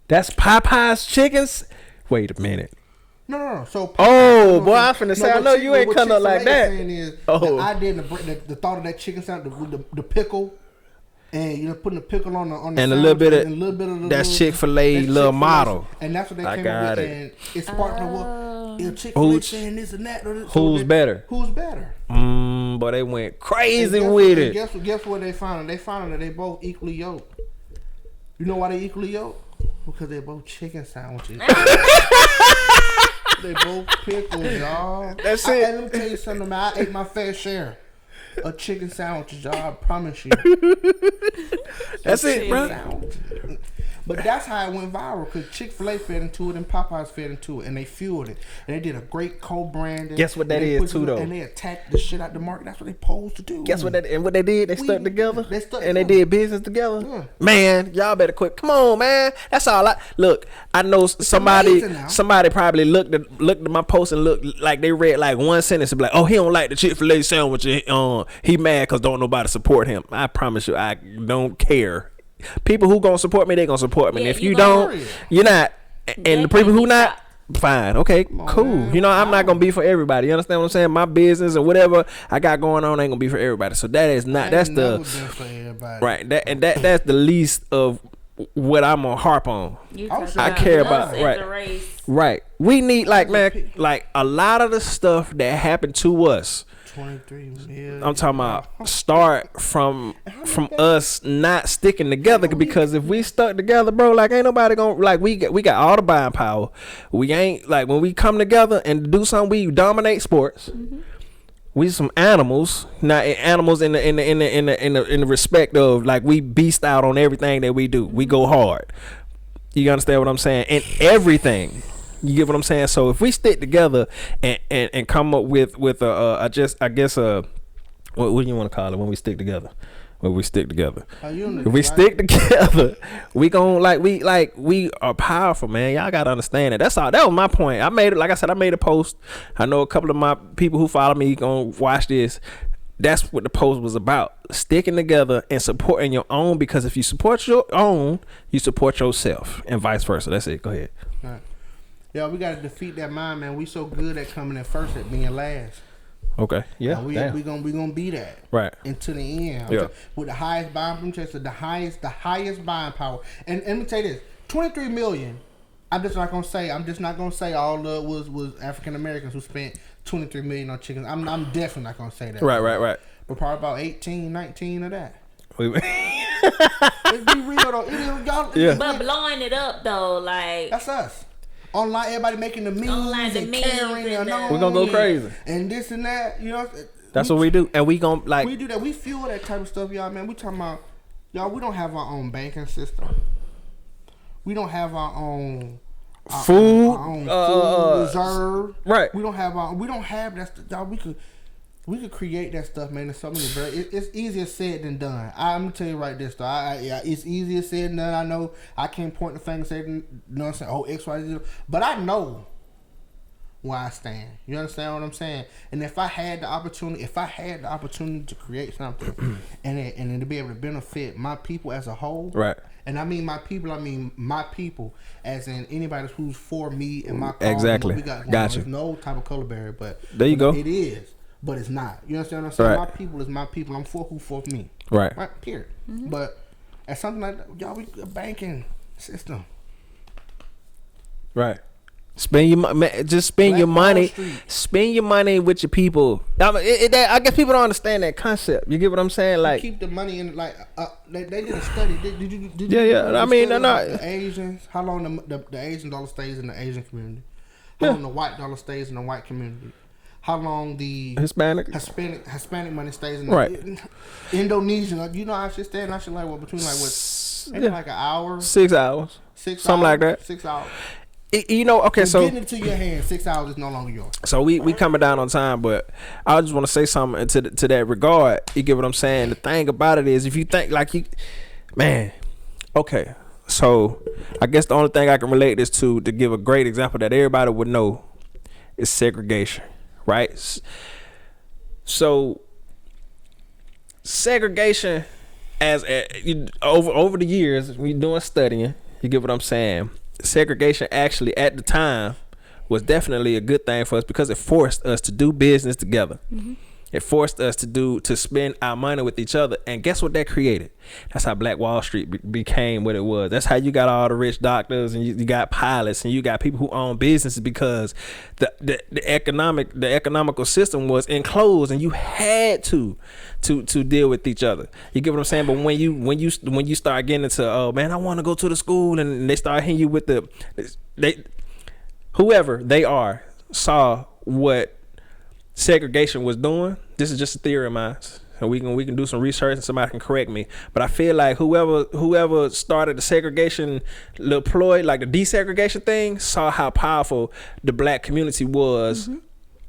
That's Popeyes chickens. Wait a minute. No. So Oh, boy, I was finna say, I what know you ain't what coming up like Chick-fil-A that. Saying is Oh. the idea and the thought of that chicken sandwich with the pickle, and putting the pickle on the And a little bit of and a little bit of the that's little- Chick-fil-A that's little Chick-fil-A. model. And that's what they I came got up with. it. And it sparked Chick-fil-A Who's- saying this and that. So who's better? Who's better? But they went crazy And with and it. Guess what they found? They found that they both equally yoked. You know why they equally yoked? Because they both chicken sandwiches. They both pickles, y'all. That's it. And let me tell you something, man. I ate my fair share of chicken sandwiches, y'all. I promise you. That's it, bro. Sandwich. But that's how it went viral, because Chick-fil-A fed into it and Popeyes fed into it, and they fueled it. And they did a great co-branding. Guess what that And they is put too, it- though? And they attacked the shit out the market. That's what they supposed to do. Guess what what they did? They stuck together. They stuck and they together. did business together. Yeah. Man, y'all better quit. Come on, man. That's all I look. I know somebody amazing now. probably looked at my post and looked like they read like one sentence and be like, oh, he don't like the Chick-fil-A sandwich. He mad because don't nobody support him. I promise you, I don't care. People who gonna support me, they gonna support me. Yeah, and if you you gonna- don't, you're not. And the people who not, fine, okay, cool. man. You know, I'm not gonna be for everybody. You understand what I'm saying? My business and whatever I got going on ain't gonna be for everybody. So that is not. That's Never the been for everybody. right. That's the least of what I'm gonna harp on. You I talking I care us about- as right. a race. Right. We need like a lot of the stuff that happened to us. 23 million. I'm talking about start from us not sticking together, because if we stuck together, bro, like ain't nobody gonna like we got all the buying power. We ain't like when we come together and do something, we dominate sports. We some animals, not animals in the respect of like we beast out on everything that we do. We go hard. You understand what I'm saying? And everything. You get what I'm saying? So if we stick together and come up with what do you want to call it when we stick together? When we stick together. If we stick together, we are powerful, man. Y'all gotta understand it. That's all. That was my point. I made it. Like I said, I made a post. I know a couple of my people who follow me gonna watch this. That's what the post was about. Sticking together and supporting your own, because if you support your own, you support yourself, and vice versa. That's it. Go ahead. Right. Yeah, we gotta defeat that mind, man. We so good at coming in first at being last. Okay. Yeah. We gonna be that Right. until the end. Yeah. With the highest buying power, the highest buying power. And let me tell you this: 23 million. I'm just not gonna say all of was African Americans who spent 23 million on chickens. I'm definitely not gonna say that. Right. But probably about 18, 19 of that. Wait. Let's be real though. Y'all, Yeah. But blowing it up though, like that's us. Online, everybody making the memes Online, the and memes carrying and and the- We gonna go crazy. and this and that. You know, That's what we do, and we gonna like. we do that. We fuel that type of stuff, y'all. Man, we talking about y'all. We don't have our own banking system. We don't have our own Food, our own food reserve. right. We don't have that stuff. Y'all, we could create that stuff, man. There's so many. It's easier said than done. I'm gonna tell you right this, though. It's easier said than done. I know I can't point the finger and say, you know what I'm saying? Oh, X, Y, Z. But I know where I stand. You understand what I'm saying? And if I had the opportunity to create something, and to be able to benefit my people as a whole, Right. And I mean my people, as in anybody who's for me and my cause. Exactly. And what we got going on. Gotcha. There's no type of color barrier, but There you go. It is, but it's not. You understand what I'm saying? Right. My people is my people. I'm for who for me. Right. Right. Period. But at something like that, y'all, we a banking system. Right. Spend your just spend Black your Wall money. Street. Spend your money with your people. I guess people don't understand that concept. You get what I'm saying? Like, Keep the money in. Like they did a study. Did you? Yeah. I mean, the Asians. How long the Asian dollar stays in the Asian community? How long the white dollar stays in the white community? how long the Hispanic money stays in the Indonesian. You know, I should stay in. I should like between like what, maybe like an hour, 6 hours, something like that. 6 hours. You know, okay, so getting it to your hand, 6 hours is no longer yours. So we coming down on time, but I just want to say something to that regard. You get what I'm saying? The thing about it is, if you think like okay. So I guess the only thing I can relate this to give a great example that everybody would know is segregation, right? So segregation, as over the years, we doing studying. You get what I'm saying? Segregation actually at the time was definitely a good thing for us because it forced us to do business together. Mm-hmm. It forced us to spend our money with each other, and guess what that created? That's how Black Wall Street became what it was. That's how you got all the rich doctors, and you got pilots, and you got people who own businesses because the economical system was enclosed, and you had to deal with each other. You get what I'm saying? But when you start getting into, oh man, I want to go to the school, and they start hitting you with whoever they are saw what segregation was doing. This is just a theory of mine, and we can do some research and somebody can correct me, but I feel like whoever started the segregation ploy, like the desegregation thing, saw how powerful the Black community was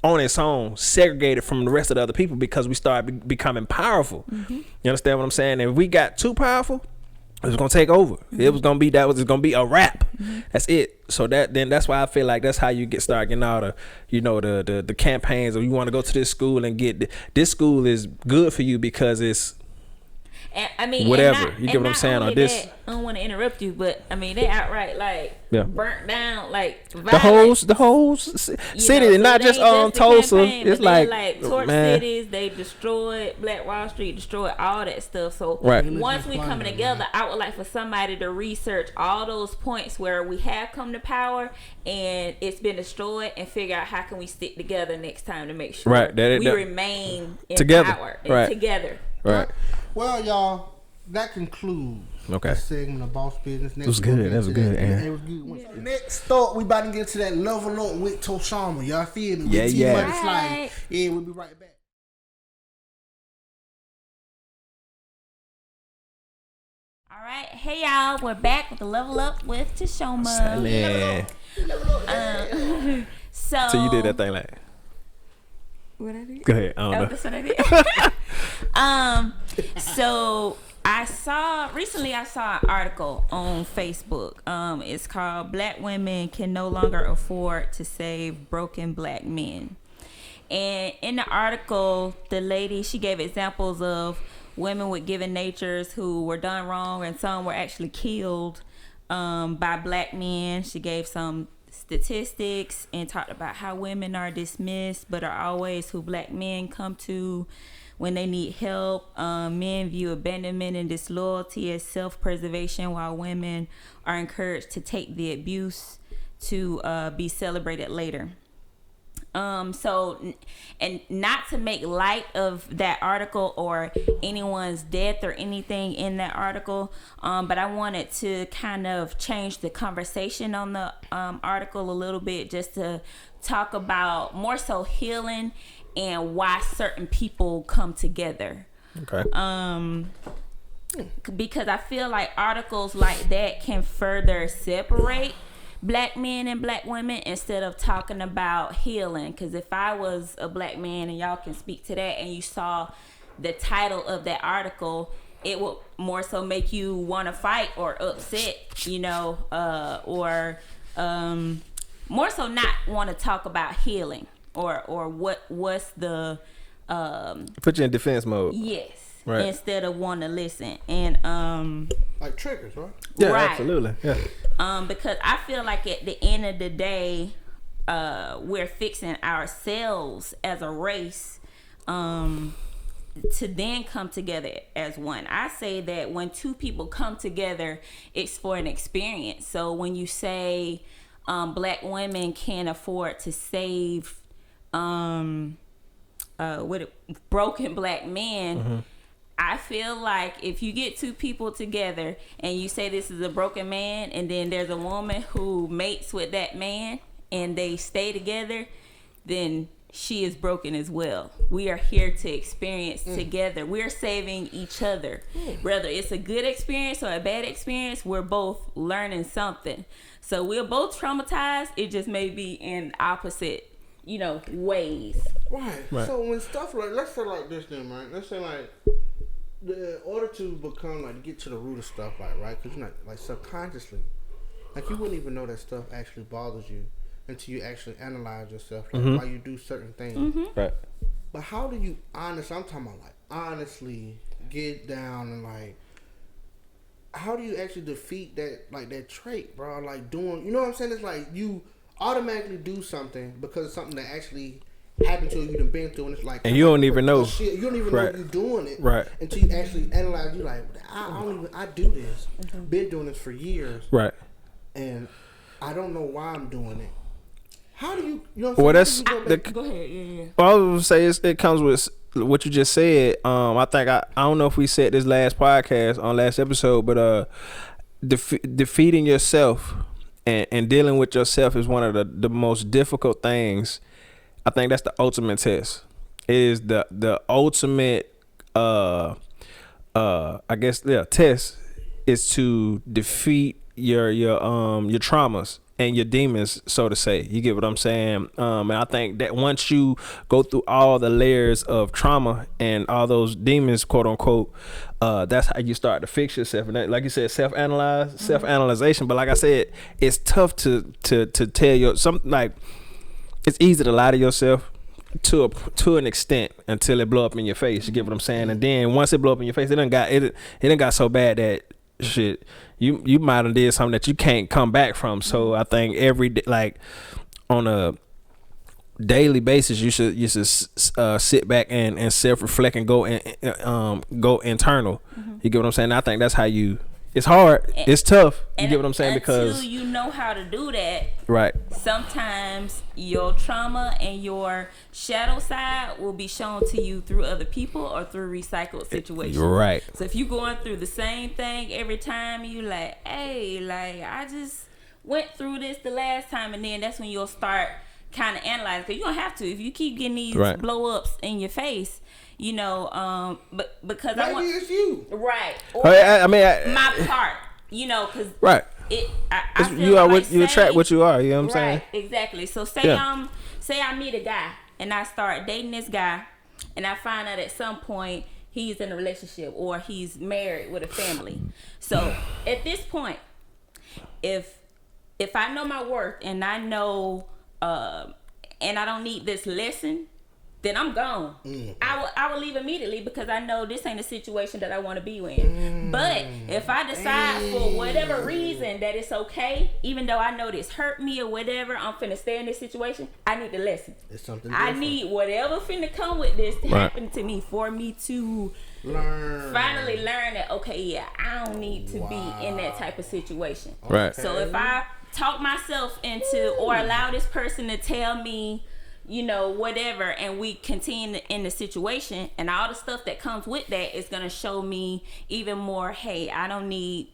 on its own, segregated from the rest of the other people, because we started becoming powerful. You understand what I'm saying? And if we got too powerful, it was gonna take over. It was gonna be a wrap. That's it. So that's why I feel like that's how you start getting all the campaigns, or you want to go to this school and get this school is good for you because it's whatever. You get what I'm saying? Or this. I don't want to interrupt you, but I mean they outright like burnt down like the whole city, and not just Tulsa. It's like torch cities. They destroyed Black Wall Street, destroyed all that stuff. So once we coming together, I would like for somebody to research all those points where we have come to power and it's been destroyed, and figure out how can we stick together next time to make sure we remain in together. Power and together. Right. Well, y'all, that concludes this segment of Boss Business. It was good. That was good. It was good. Yeah. Next up, we about to get to that level up with Toshoama. Y'all feel me? Right. Yeah, we'll be right back. All right, hey y'all, we're back with the Level Up with Toshoama. So you did that thing like. What I did? Go ahead. I don't know. That's what I did. So I saw an article on Facebook. It's called "Black Women Can No Longer Afford to Save Broken Black Men." And in the article, the lady, she gave examples of women with given natures who were done wrong, and some were actually killed by black men. She gave some statistics and talked about how women are dismissed but are always who black men come to when they need help. Men view abandonment and disloyalty as self-preservation, while women are encouraged to take the abuse to be celebrated later. So, and not to make light of that article or anyone's death or anything in that article, but I wanted to kind of change the conversation on the article a little bit, just to talk about more so healing and why certain people come together. Okay. Because I feel like articles like that can further separate black men and black women instead of talking about healing. Because if I was a black man, and y'all can speak to that, and you saw the title of that article, it would more so make you want to fight or upset, or more so not want to talk about healing or what's the put you in defense mode. Yes. Right. Instead of wanting to listen. And like triggers, right? Yeah, right. Absolutely. Yeah. Because I feel like at the end of the day, we're fixing ourselves as a race to then come together as one. I say that when two people come together, it's for an experience. So when you say black women can't afford to save broken black men, mm-hmm. I feel like if you get two people together and you say this is a broken man, and then there's a woman who mates with that man and they stay together, then she is broken as well. We are here to experience together. We're saving each other. Whether it's a good experience or a bad experience, we're both learning something. So we're both traumatized. It just may be in opposite, ways. Right. So when stuff like, let's say like this then, right? Let's say like, in order to become like, get to the root of stuff, like, right? Because you're not, like, subconsciously, like, you wouldn't even know that stuff actually bothers you until you actually analyze yourself, like, why you do certain things. Right. But how do you I'm talking about like honestly get down and like, how do you actually defeat that, like, that trait, bro? Like doing, you know what I'm saying? It's like you automatically do something because it's something that actually happened to you, you done been through, and it's like, and you don't even know. Shit. You don't even know you're doing it, right? Until you actually analyze. You like, I do this. Been doing this for years, right? And I don't know why I'm doing it. How do you? You know what I'm saying? Go ahead. Yeah. Well, I was gonna say it comes with what you just said. I think I don't know if we said this last podcast on last episode, but defeating yourself and dealing with yourself is one of the most difficult things. I think that's the ultimate test. It is the ultimate test is to defeat your traumas and your demons, so to say. You get what I'm saying? And I think that once you go through all the layers of trauma and all those demons, quote unquote, that's how you start to fix yourself. And that, like you said, self-analyzation. But like I said, it's tough to tell something like, it's easy to lie to yourself to an extent until it blow up in your face. You get what I'm saying? And then once it blow up in your face, it done got so bad that shit, you might have did something that you can't come back from. So I think every day, like on a daily basis, you should sit back and self-reflect and go internal. You get what I'm saying? I think that's how you. It's hard. It's tough. You get what I'm saying? Because until you know how to do that, right? Sometimes your trauma and your shadow side will be shown to you through other people or through recycled situations. Right. So if you're going through the same thing every time, you like, hey, like I just went through this the last time, and then that's when you'll start kind of analyzing. Because you don't have to. If you keep getting these blow ups in your face. But because maybe I want it's you, right? Or my part, because right. I feel you are like what you attract what you are. You know what I'm saying? Right, exactly. So say I meet a guy and I start dating this guy, and I find out at some point he's in a relationship or he's married with a family. So at this point, if I know my worth and I know and I don't need this lesson, then I'm gone. I will leave immediately because I know this ain't a situation that I want to be in. But if I decide for whatever reason that it's okay, even though I know this hurt me or whatever, I'm finna stay in this situation, I need the lesson. It's something I different. need whatever finna come with this to happen to me for me to finally learn that, okay, yeah, I don't need to be in that type of situation. Right. So if I talk myself into or allow this person to tell me, whatever, and we continue in the situation, and all the stuff that comes with that is going to show me even more, hey, I don't need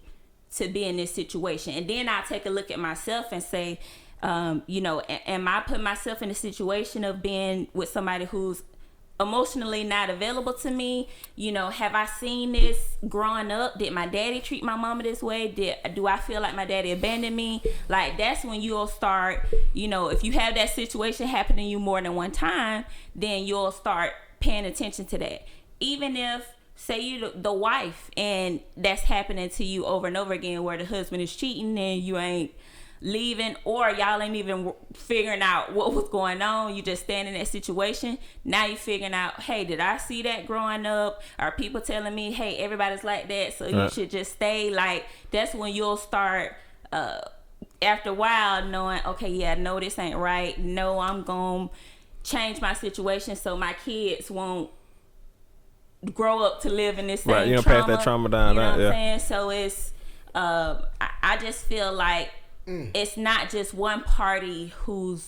to be in this situation. And then I'll take a look at myself and say, am I putting myself in a situation of being with somebody who's emotionally not available to me? Have I seen this growing up? Did my daddy treat my mama this way? Do I feel like my daddy abandoned me? Like, that's when you'll start, if you have that situation happen to you more than one time, then you'll start paying attention to that. Even if, say you the wife, and that's happening to you over and over again, where the husband is cheating and you ain't leaving, or y'all ain't even figuring out what was going on, you just stand in that situation. Now you figuring out, hey, did I see that growing up? Are people telling me, hey, everybody's like that, so you should just stay? Like, that's when you'll start after a while knowing, okay, yeah, no, this ain't right. No, I'm gonna change my situation so my kids won't grow up to live in this same you don't trauma. pass that trauma down. You know what I'm saying? So it's I just feel like it's not just one party who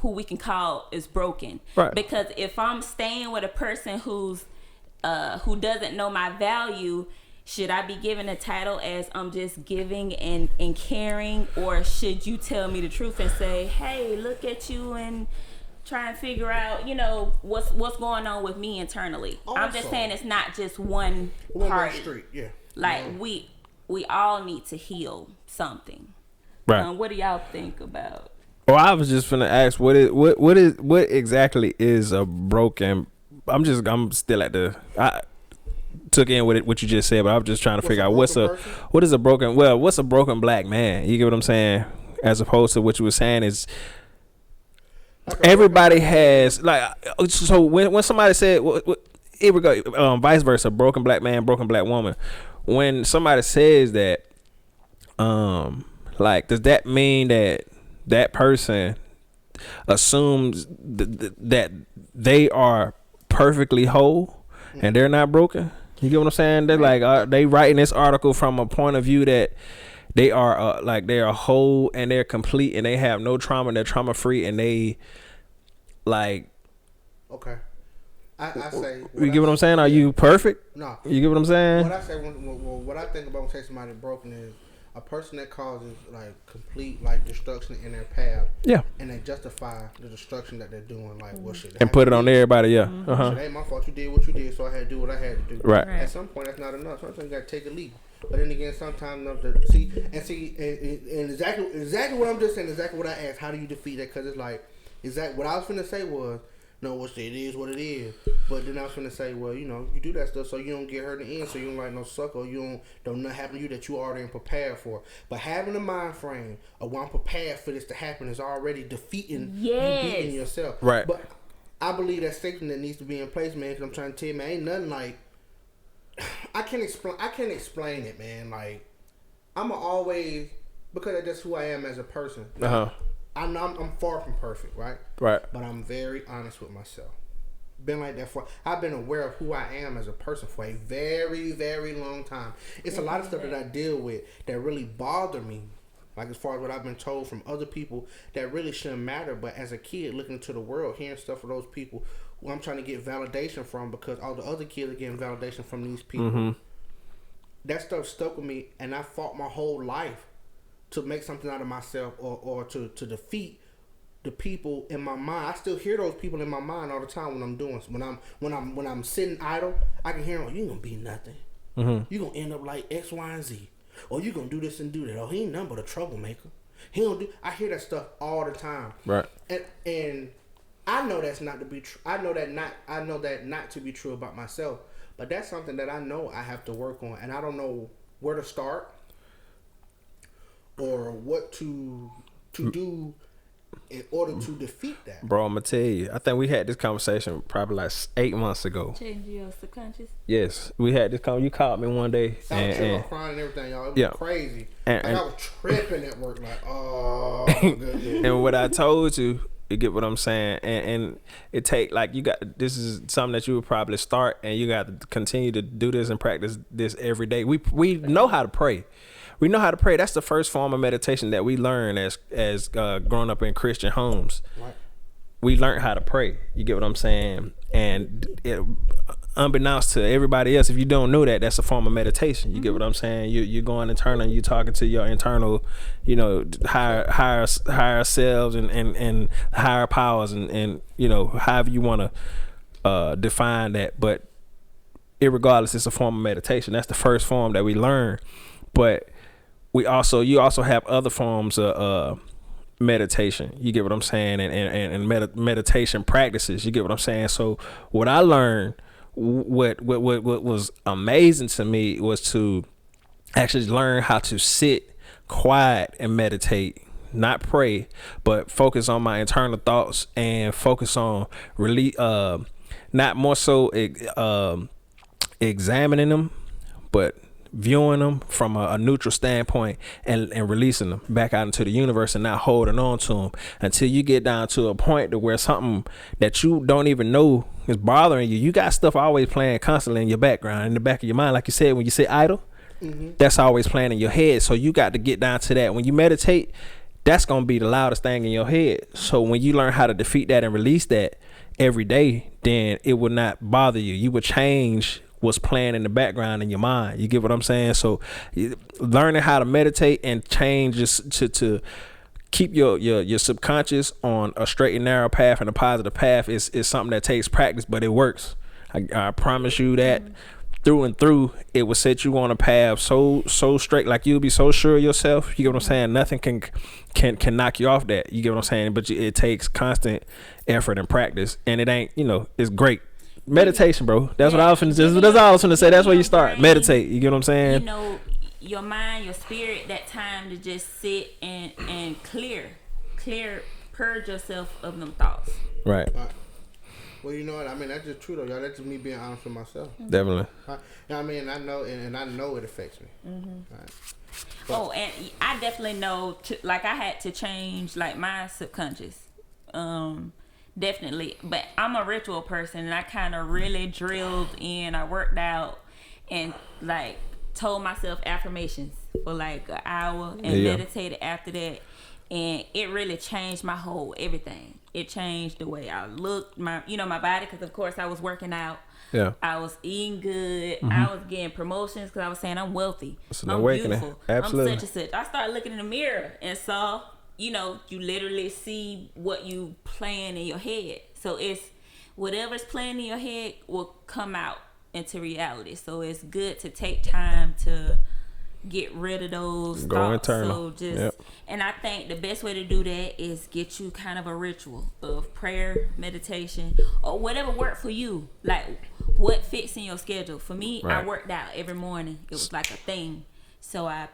we can call is broken. Right. Because if I'm staying with a person who doesn't know my value, should I be given a title as I'm just giving and caring, or should you tell me the truth and say, hey, look at you and try and figure out, what's going on with me internally. Also, I'm just saying it's not just one party. Street, yeah. Like we all need to heal something. Right. What do y'all think about? Well, I was just gonna ask what exactly is a broken. I'm still at the. I took in what you just said, but I was just trying to figure out what's a broken black man. You get what I'm saying? As opposed to what you were saying is. Everybody has like so when somebody said here we go vice versa, broken black man, broken black woman. When somebody says that, like, does that mean that person assumes that they are perfectly whole and they're not broken? You get what I'm saying? They're like they writing this article from a point of view that they are like they are whole and they're complete and they have no trauma and they're trauma free and they like. Okay. I say. You get what I'm saying? Are you perfect? No. You get what I'm saying? What I say, what I think about when I say somebody broken is a person that causes like complete like destruction in their path. Yeah. And they justify the destruction that they're doing, like what shit. And put it on everybody. Yeah. It ain't my fault. You did what you did, so I had to do what I had to do. Right. At some point, that's not enough. Sometimes you gotta take a leap. But then again, sometimes enough to see and exactly what I'm just saying. Exactly what I asked. How do you defeat that? Because it's like exactly what I was finna say was. No, it is what it is. But then I was finna say, well, you do that stuff so you don't get hurt in the end, so you don't like no sucker, you don't nothing happen to you that you already prepared for. But having a mind frame of I'm prepared for this to happen is already defeating you beating yourself. Right. But I believe that's something that needs to be in place, man. Because I'm trying to tell you, man, ain't nothing like I can't explain it, man. Like I'ma always because that's who I am as a person. I'm far from perfect, right? Right. But I'm very honest with myself. Been like that I've been aware of who I am as a person for a very, very long time. It's a lot of stuff that I deal with that really bother me. Like as far as what I've been told from other people that really shouldn't matter. But as a kid looking into the world, hearing stuff from those people who I'm trying to get validation from because all the other kids are getting validation from these people. That stuff stuck with me and I fought my whole life to make something out of myself or to defeat the people in my mind. I still hear those people in my mind all the time when I'm doing when I'm sitting idle. I can hear them. You ain't gonna be nothing. You gonna end up like X, Y, and Z, or you gonna do this and do that. Oh, he ain't nothing but a troublemaker. He don't do. I hear that stuff all the time. Right. And I know that's not to be true. I know that not to be true about myself. But that's something that I know I have to work on, and I don't know where to start. Or what to do in order to defeat that. Bro, I'm gonna tell you. I think we had this conversation probably like 8 months ago. Change your subconscious. Yes, we had this conversation. You called me one day. I was crying and everything, y'all. It was crazy. And I was tripping at work, like, oh. And what I told you, you get what I'm saying, and it take like you got. This is something that you would probably start, and you got to continue to do this and practice this every day. We know how to pray. We know how to pray. That's the first form of meditation that we learn as growing up in Christian homes. Right. We learned how to pray. You get what I'm saying? And unbeknownst to everybody else, if you don't know that, that's a form of meditation. You get what I'm saying? You're going internal and you're talking to your internal, higher selves and higher powers and however you want to define that. But irregardless, it's a form of meditation. That's the first form that we learn. But you also have other forms of meditation. You get what I'm saying, and meditation practices. You get what I'm saying. So what I learned, what was amazing to me was to actually learn how to sit quiet and meditate, not pray, but focus on my internal thoughts and focus on really not more so examining them, but viewing them from a neutral standpoint and releasing them back out into the universe and not holding on to them until you get down to a point to where something that you don't even know is bothering you. You got stuff always playing constantly in your background, in the back of your mind. Like you said, when you sit idle, that's always playing in your head. So you got to get down to that. When you meditate, that's going to be the loudest thing in your head. So when you learn how to defeat that and release that every day, then it will not bother you. You will change what's playing in the background in your mind. You get what I'm saying? So learning how to meditate and change just to keep your subconscious on a straight and narrow path and a positive path is something that takes practice, but it works. I promise you that through and through, it will set you on a path so straight, like you'll be so sure of yourself. You get what I'm saying? Nothing can knock you off that. You get what I'm saying? But it takes constant effort and practice, and it ain't, it's great. Meditation, bro. That's what I was finna say. That's all I was finna say. That's where you start. Meditate. You get what I'm saying? Your mind, your spirit, that time to just sit and purge yourself of them thoughts. Right. Well, you know what? I mean, that's just true, though, y'all. That's just me being honest with myself. Definitely. I mean, I know, and I know it affects me. Right. And I definitely know, I had to change, my subconscious. Definitely. But I'm a ritual person, and I kind of really drilled in. I worked out and, told myself affirmations for, an hour and meditated after that. And it really changed my whole everything. It changed the way I looked, my body, because of course I was working out. Yeah. I was eating good. I was getting promotions because I was saying I'm wealthy. It's an awakening. Beautiful. Absolutely. I'm such and such. I started looking in the mirror and saw, you literally see what you plan in your head. So it's whatever's playing in your head will come out into reality. So it's good to take time to get rid of those thoughts. Internal. So and I think the best way to do that is get you kind of a ritual of prayer, meditation, or whatever worked for you. What fits in your schedule. For me, I worked out every morning. It was like a thing. So I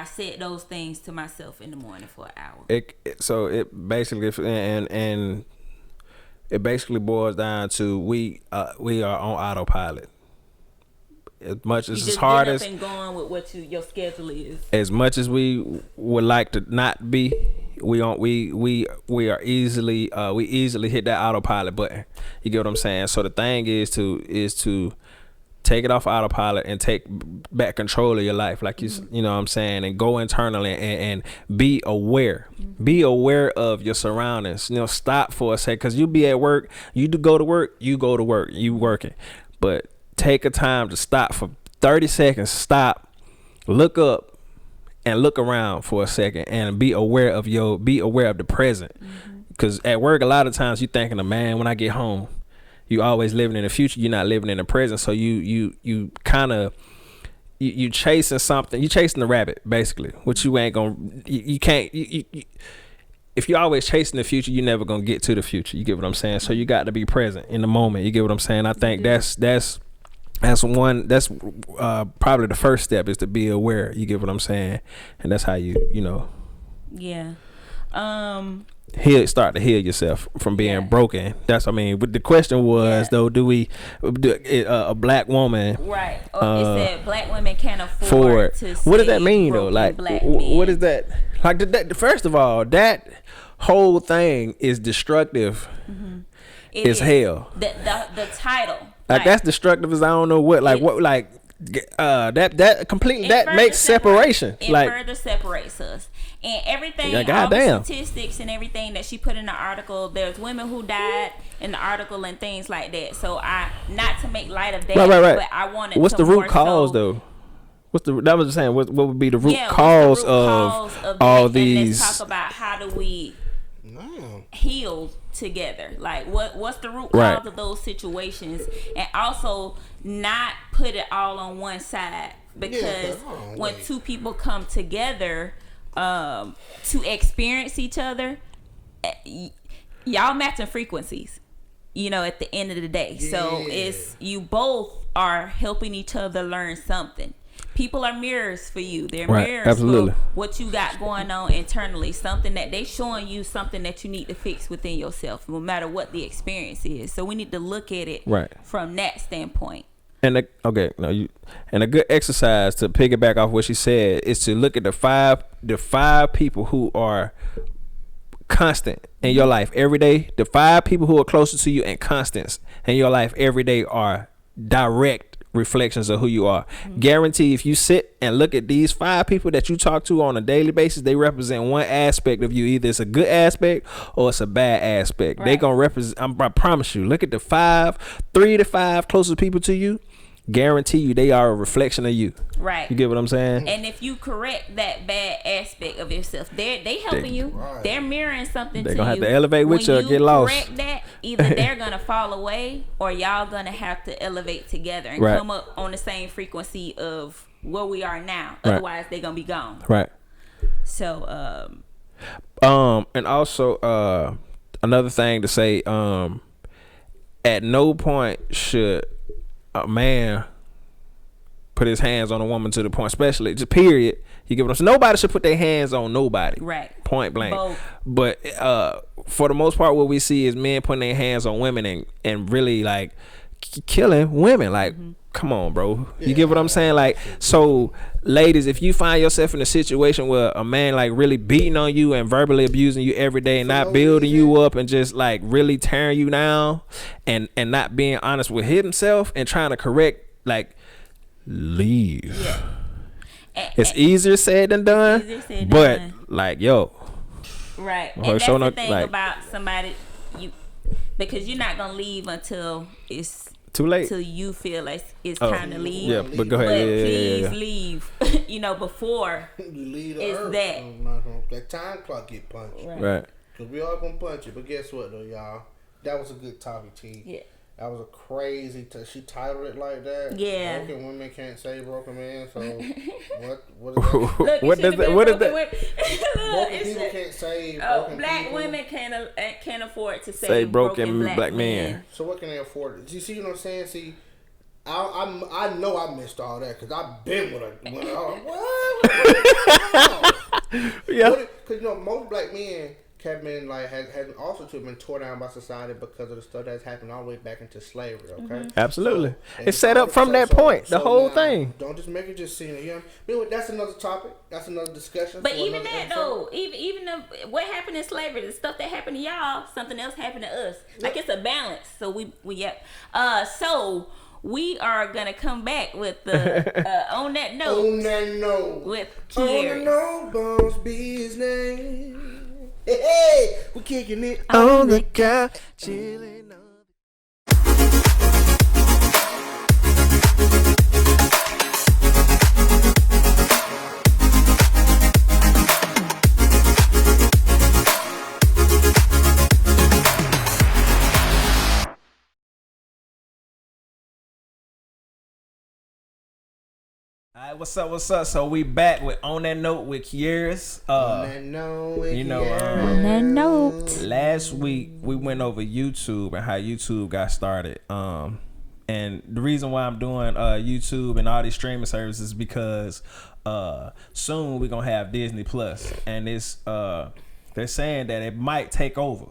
said those things to myself in the morning for an hour. It basically boils down to we are on autopilot. As much as it's hard as and going with what your schedule is. As much as we would like to not be, we easily hit that autopilot button. You get what I'm saying? So the thing is to take it off autopilot and take back control of your life, like you know what I'm saying, and go internally and be aware. Be aware of your surroundings. Stop for a second, because you be at work, you go to work, you working, but take a time to stop for 30 seconds. Stop, look up, and look around for a second, and be aware of the present. Because at work, a lot of times you thinking of, man, when I get home. You always living in the future. You're not living in the present. So you kind of you chasing something. You chasing the rabbit, basically. Which you ain't gonna. You can't. If you're always chasing the future, you're never gonna get to the future. You get what I'm saying? So you got to be present in the moment. You get what I'm saying? I think that's probably the first step, is to be aware. You get what I'm saying? And that's how you. Yeah. Start to heal yourself from being broken. But the question was though, a black woman, right? It said black women can't afford to. What does that mean though? What is that? First of all, that whole thing is destructive. It's hell. The title, that's destructive as I don't know what. That completely makes separation. It further separates us. And everything, all the statistics and everything that she put in the article, there's women who died in the article and things like that. So not to make light of that, but I wanted. What's the root cause though? What would be the root cause of all these? Let's talk about how do we heal together. What's the root cause of those situations, and also not put it all on one side, because when two people come together to experience each other, y'all matching frequencies, at the end of the day. So it's, you both are helping each other learn something. People are mirrors for you. They're mirrors for what you got going on internally. Something that they showing you, something that you need to fix within yourself, no matter what the experience is. So we need to look at it from that standpoint. And a good exercise to piggyback off what she said is to look at the five people who are constant in your life every day. The 5 people who are closest to you and constants in your life every day are direct reflections of who you are. Guarantee if you sit and look at these 5 people that you talk to on a daily basis, they represent one aspect of you. Either it's a good aspect or it's a bad aspect. They gonna represent. I promise you. Look at the 3 to 5 closest people to you. guarantee you they are a reflection of you. Right. You get what I'm saying? And if you correct that bad aspect of yourself, they helping you. Right. They're mirroring something to you. They're going to have to elevate with you or When get lost. correct that, either they're going to fall away or y'all going to have to elevate together and Right. come up on the same frequency of where we are now. Right. Otherwise, they're going to be gone. Right. So, and also, another thing to say, at no point should a man put his hands on a woman to the point, especially just period. You get what I'm saying? Nobody should put their hands on nobody. Right. Point blank. Both. But for the most part, what we see is men putting their hands on women and really like killing women. Like, come on, bro. You get what I'm saying? Like, so ladies, if you find yourself in a situation where a man like really beating on you and verbally abusing you every day and not building you up and just like really tearing you down and not being honest with himself and trying to correct, like, leave. Yeah. It's easier said than done. Easier said than but done. like, yo, Right. Well, And that's showing the up, thing like- about somebody, because you're not going to leave until it's too late. till you feel like it's Oh, time to leave. yeah, but go ahead. But Yeah, please yeah. leave, before. You leave the It's earth. that. That time clock get punched. Right. Cause we all gonna punch it. But guess what though, y'all? That was a good topic, T. Yeah. That was a crazy. She titled it like that. Yeah. Broken women can't say broken men. So what is that? Look, What it does should've that? been What is broken that? women. Broken It people should- can't say Oh, broken black people. women can't afford to Say broken black men. So what can they afford? You see what I'm saying? See, I know I missed all that because I've been with a what? Yeah. Because most black men have been like has also been torn down by society because of the stuff that's happened all the way back into slavery. Okay. Absolutely. So- It's set up from that point. The whole now, thing. Don't just make it just seem. But that's another topic. That's another discussion. But for even another that episode. though, even what happened in slavery, the stuff that happened to y'all, something else happened to us. Like it's a balance. So we so we are gonna come back with the on that note. On that note. With On the Queres. No Bones Business. Hey, we're kicking it. On the couch, chilling on. Alright, what's up? So we back with On That Note with Queres. On that note. you know, On that note. last week we went over YouTube and how YouTube got started. And the reason why I'm doing YouTube and all these streaming services is because soon we're gonna have Disney Plus, and it's they're saying that it might take over.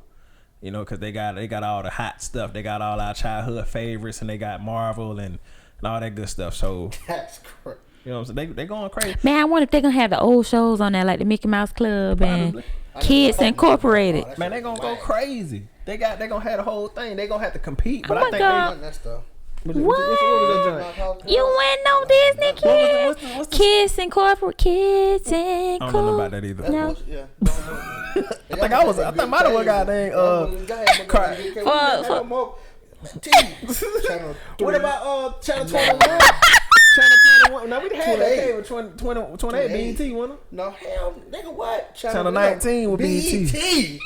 You know, because they got all the hot stuff. They got all our childhood favorites, and they got Marvel and all that good stuff. So That's correct. you know what I'm saying? They going crazy. Man, I wonder if they're gonna have the old shows on there like the Mickey Mouse Club Probably. and Kids Incorporated. Man, they gonna go crazy. They gonna have the whole thing. They gonna have to compete. But Oh I my think God. That stuff. what was that joint? You went no Disney Kids? what's the- Kids Incorporated. Kids I don't know about Incorporated. that either. No. Yeah. I think might have got What about Channel 21? Channel 21. Now we had that cable 28 BET, wasn't it? No, hell, nigga, what? Channel 19 with BET. BET.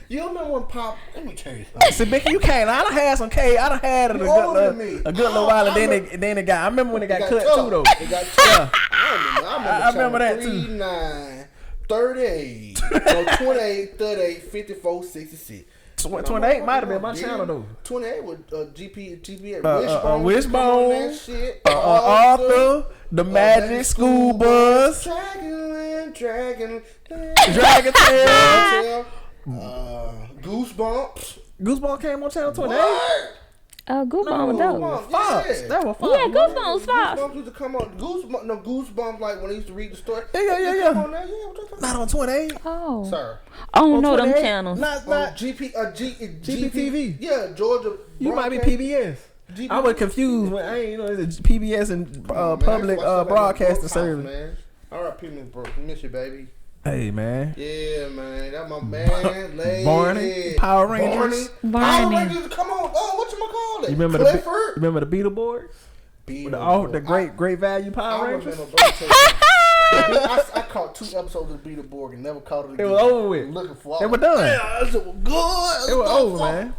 You remember when Pop? Let me tell you something. See, Becky, you can't. I done had some cable. I done had it a older good than me. little while, and then it got. I remember when it got cut too, though. It got cut. I remember that too. 39, 38, no, 28, 38, 54, 66. 28 might have been my channel though. 28 with GP, Wishbone, that shit. Arthur, the Magic School Bus, Dragon Tail. Goosebumps. Goosebumps came on channel 28. What? Goosebumps was dope. Fox. Yeah. That was Fox. Yeah, Goosebumps was Fox. Goosebumps used to come on. Goosebumps like when they used to read the story. Yeah. Come on now, yeah, what you talking Not on 28. Oh. Sir. I don't know them 28? channels. Not. GPTV. Yeah, Georgia. You might be Broadcast. PBS. GP. I was confused when I ain't it's a PBS and public broadcasting service. Man. All right, people, bro. Miss you, baby. Hey man. Yeah, man. That my man. Lady. Barney, Power Rangers. Barney. Power Rangers. Come on. Oh, what you call it? You remember Clifford. the Beetleborgs? The great value Power Rangers. I caught 2 episodes of Beetleborg and never caught it again. It was over with. Looking for They were done. Yeah, it was good. It was over, man.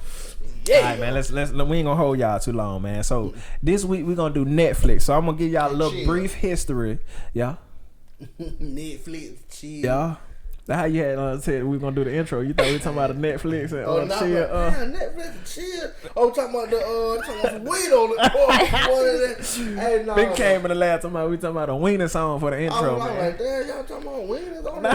Yeah. All right, man. Let's we ain't gonna hold y'all too long, man. So this week we gonna do Netflix. So I'm gonna give y'all a little brief history. Yeah. Netflix, chill. Yeah. That's how you had said we gonna do the intro. You thought we were talking about the Netflix and chill. Netflix and chill. Oh, talking about the weed on it. Hey, no. Big came in the last time we talking about a wiener song for the intro, man. I'm like, damn, y'all talking about wieners on the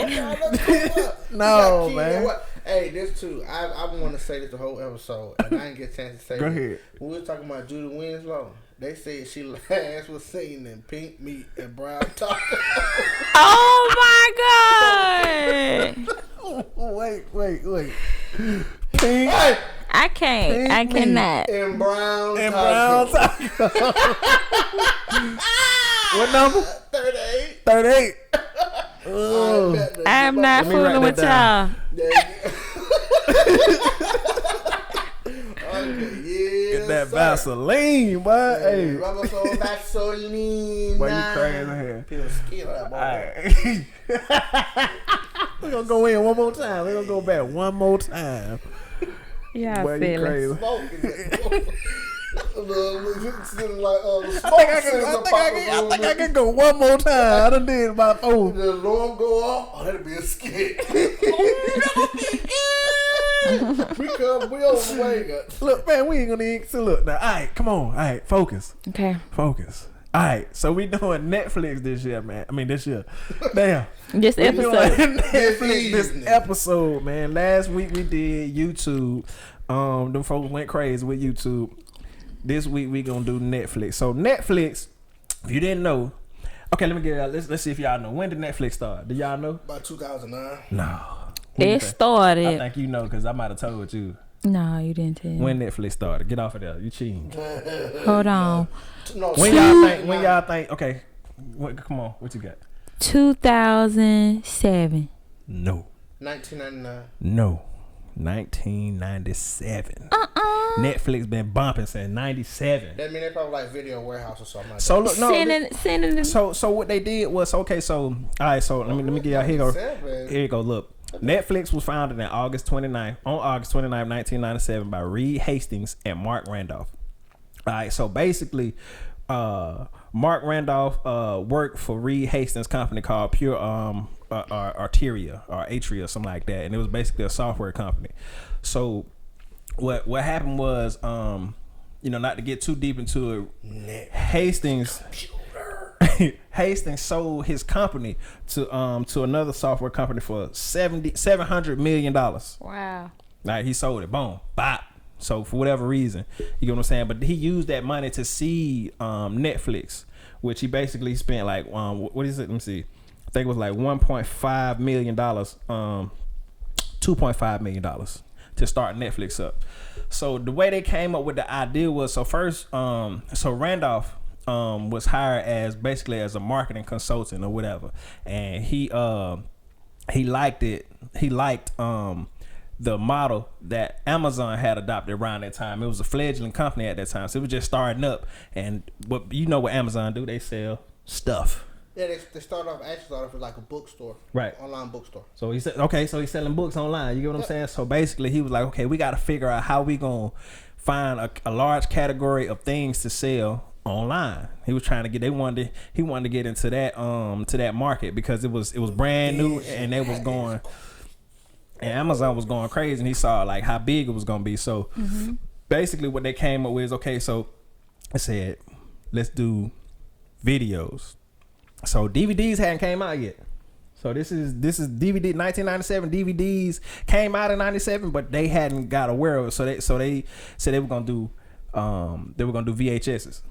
Netflix? No, man. Hey, this too. I want to say this the whole episode, and I didn't get a chance to say Go this. ahead. When we were talking about Judy Winslow, they said she last was seen in pink meat and brown taco. Oh my god! Wait. Pink. Hey, I can't. I cannot. and brown taco. What number? 38. 38. I'm not fooling with y'all. Get that Vaseline, boy. Hey. Rubber soul Vaseline. Boy, you crazy here. Feel skin on that boy. Alright. We're gonna go in one more time. We're gonna go back one more time. Yeah, Boy, you crazy. I think I can go one more time. I done did about 4. The alarm go off. Oh, that'll be a skit. We on the way. Look, man, we ain't gonna eat. So look, now, all right, come on, all right, focus. Okay. Focus. All right, so we doing Netflix this year, man. I mean, this year. Damn. This We doing episode. Netflix this episode, man. Last week we did YouTube. Them folks went crazy with YouTube. This week we gonna do Netflix. So Netflix, if you didn't know, okay, let me get y'all. Let's see if y'all know. When did Netflix start? Do y'all know? About 2009. No. It started. I think you know because I might have told you No, you didn't tell. when Netflix started. Get off of there. You cheating. Hold on. No, When y'all think? Okay, come on. What you got? 2007. No. 1999. No. 1997. Netflix been bumping since 97. That mean they probably like Video Warehouse or something like So that. look, no. Sending So what they did was okay. So all right. So let me get y'all here you go. Look, Netflix was founded on August 29th, 1997 by Reed Hastings and Mark Randolph. All right. So basically, Mark Randolph worked for Reed Hastings' company called Pure Arteria or Atria, something like that, and it was basically a software company. So what happened was, not to get too deep into it, Hastings sold his company to another software company for $700 million. Wow. Like he sold it, boom, bop. So for whatever reason, you get what I'm saying. But he used that money to seed Netflix, which he basically spent like what is it? Let me see. I think it was like $1.5 million, $2.5 million to start Netflix up. So the way they came up with the idea was, so first, so Randolph was hired as basically as a marketing consultant or whatever, and he liked it. He liked the model that Amazon had adopted around that time. It was a fledgling company at that time, so it was just starting up. And what Amazon do? They sell stuff. Yeah, they start off as like a bookstore, right? Online bookstore. So he said, okay, so he's selling books online. You get what I'm saying? So basically, he was like, okay, we got to figure out how we gonna find a large category of things to sell online. He was trying to get. He wanted to get into that to that market because it was brand new and they was going. And Amazon was going crazy, and he saw like how big it was gonna be. So basically, what they came up with is, okay, so I said, let's do videos. So DVDs hadn't came out yet. So this is DVD 1997. DVDs came out in 97, but they hadn't got aware of it. So they said they were gonna do VHSs.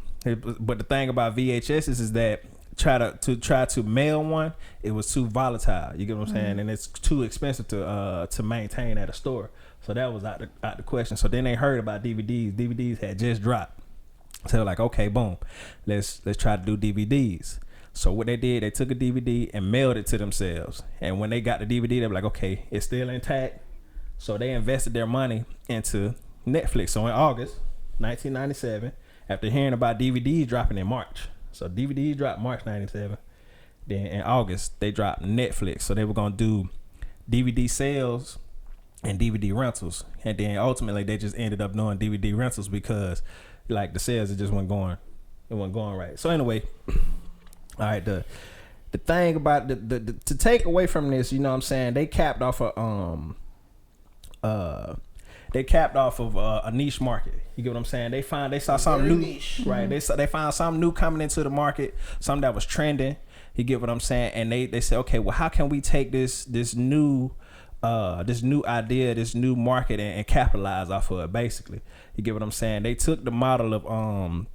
But the thing about VHSs is that try to mail one, it was too volatile. You get what I'm saying? And it's too expensive to maintain at a store. So that was out the question. So then they heard about DVDs. DVDs had just dropped. So they're like, okay, boom, let's try to do DVDs. So what they did, they took a DVD and mailed it to themselves. And when they got the DVD, they were like, okay, it's still intact. So they invested their money into Netflix. So in August 1997, after hearing about DVDs dropping in March. So DVDs dropped March 97. Then in August, they dropped Netflix. So they were going to do DVD sales and DVD rentals. And then ultimately, they just ended up doing DVD rentals because like the sales, it just wasn't going right. So anyway, all right, the thing about the to take away from this, you know what I'm saying, they capped off a niche market. You get what I'm saying? They saw something new, niche. Right? They found something new coming into the market, something that was trending. You get what I'm saying? And they said, okay, well, how can we take this new idea, this new market, and capitalize off of it? Basically, you get what I'm saying? They took the model of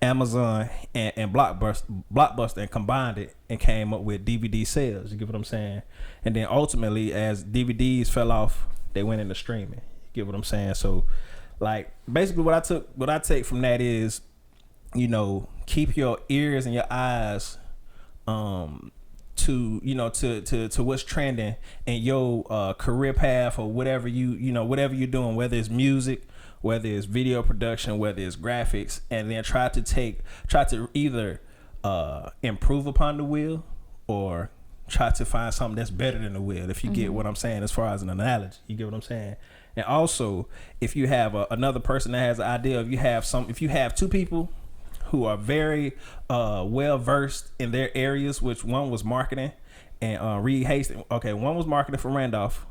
Amazon and Blockbuster and combined it and came up with DVD sales. You get what I'm saying? And then ultimately, as DVDs fell off, they went into streaming. You get what I'm saying? So, like, basically, what I take from that is, you know, keep your ears and your eyes to what's trending in your career path or whatever whatever you're doing, whether it's music, whether it's video production, whether it's graphics, and then try to either improve upon the wheel or try to find something that's better than the wheel, if you get what I'm saying, as far as an analogy. You get what I'm saying? And also, if you have another person that has an idea, if you have two people who are very well versed in their areas, which one was marketing and Reed Hastings. Okay, one was marketing for Randolph,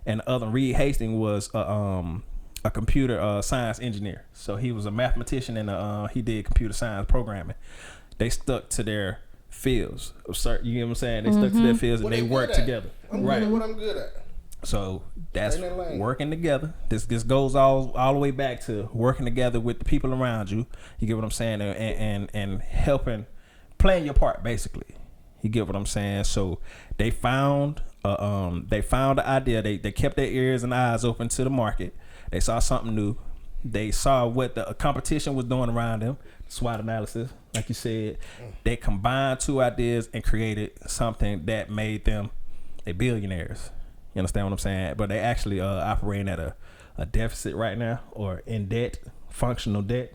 and the other, Reed Hastings, was a computer science engineer. So he was a mathematician and he did computer science programming. They stuck to their fields. You get what I'm saying? They stuck to their fields and they worked together. I'm good at what I'm good at. So that's working together. This goes all the way back to working together with the people around you. You get what I'm saying? And helping, playing your part, basically. You get what I'm saying? So they found the idea. They kept their ears and eyes open to the market. They saw something new. They saw what the competition was doing around them. SWOT analysis, like you said. They combined two ideas and created something that made them billionaires. You understand what I'm saying? But they actually operating at a deficit right now, or in debt, functional debt.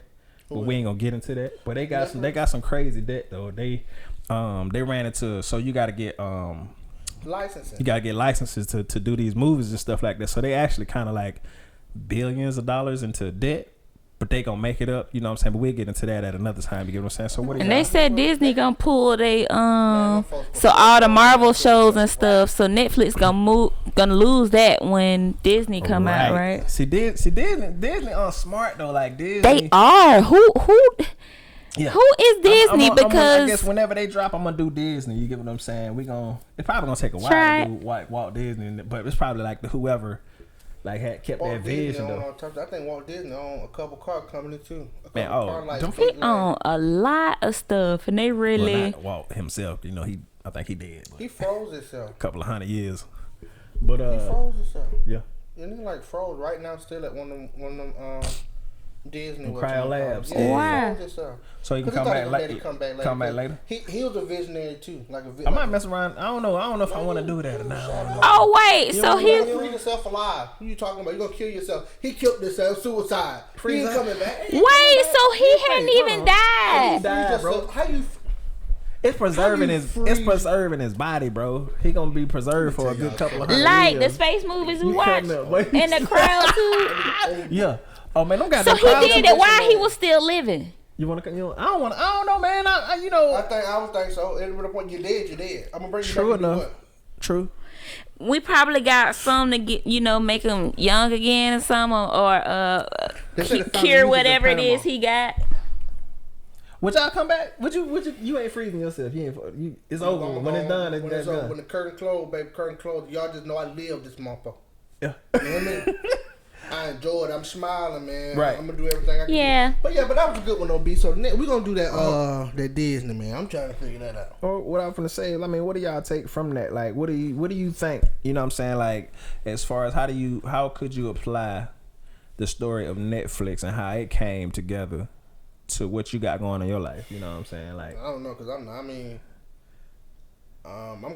But we ain't gonna get into that. But they got some crazy debt though. They ran into, so you gotta get licensing. You gotta get licenses to do these movies and stuff like that. So they actually kind of like billions of dollars into debt. But they gonna make it up, you know what I'm saying? But we'll get into that at another time. You get what I'm saying? So what? And they said Disney gonna pull so all the Marvel shows and stuff. So Netflix gonna lose that when Disney come out, right? See Disney on smart though, like Disney. They are. Who? Yeah. Who is Disney? Because I guess whenever they drop, I'm gonna do Disney. You get what I'm saying? It's probably gonna take a while to do Walt Disney, but it's probably like Whoever. Like had kept Walt that vision though. I think Walt Disney own a couple car companies too. He own a lot of stuff, and they really. Well, not Walt himself, you know, I think he did. He froze himself. A couple of 100 years, but he froze himself. Yeah. And he like froze right now, still at one of them Disney Cryo Labs. Yeah, wow. So he can come back later. He was a visionary too. I might mess around. I don't know if I want to do that or not. Oh wait, so he freed himself alive. Who you talking about? You gonna kill yourself? He killed himself. Suicide. He ain't coming back. Wait, so he hadn't even died. He died, bro. How you? It's preserving his body, bro. He gonna be preserved for a good couple of 100 years. Like the space movies we watch in the crowd too. Yeah. Oh man, don't got. So he did it while he was still living. I don't know, man. I would think so. At the point you're dead. I'm gonna bring you True back enough. True. We probably got some to get, make him young again or something, or cure whatever it is he got. Would y'all come back? Would you ain't freezing yourself. It's over. When it's done, it's done. When the curtain closed, baby, y'all just know I live this motherfucker. Yeah. You know what I mean? I enjoy it. I'm smiling, man. Right. I'm gonna do everything I can. Yeah. Do. But that was a good one, though, B. So we're gonna do that Disney, man. I'm trying to figure that out. Or what I'm gonna say, I mean, what do y'all take from that? Like, what do you think? You know what I'm saying? Like, as far as how could you apply the story of Netflix and how it came together to what you got going on in your life? You know what I'm saying? Like, I don't know, cause I'm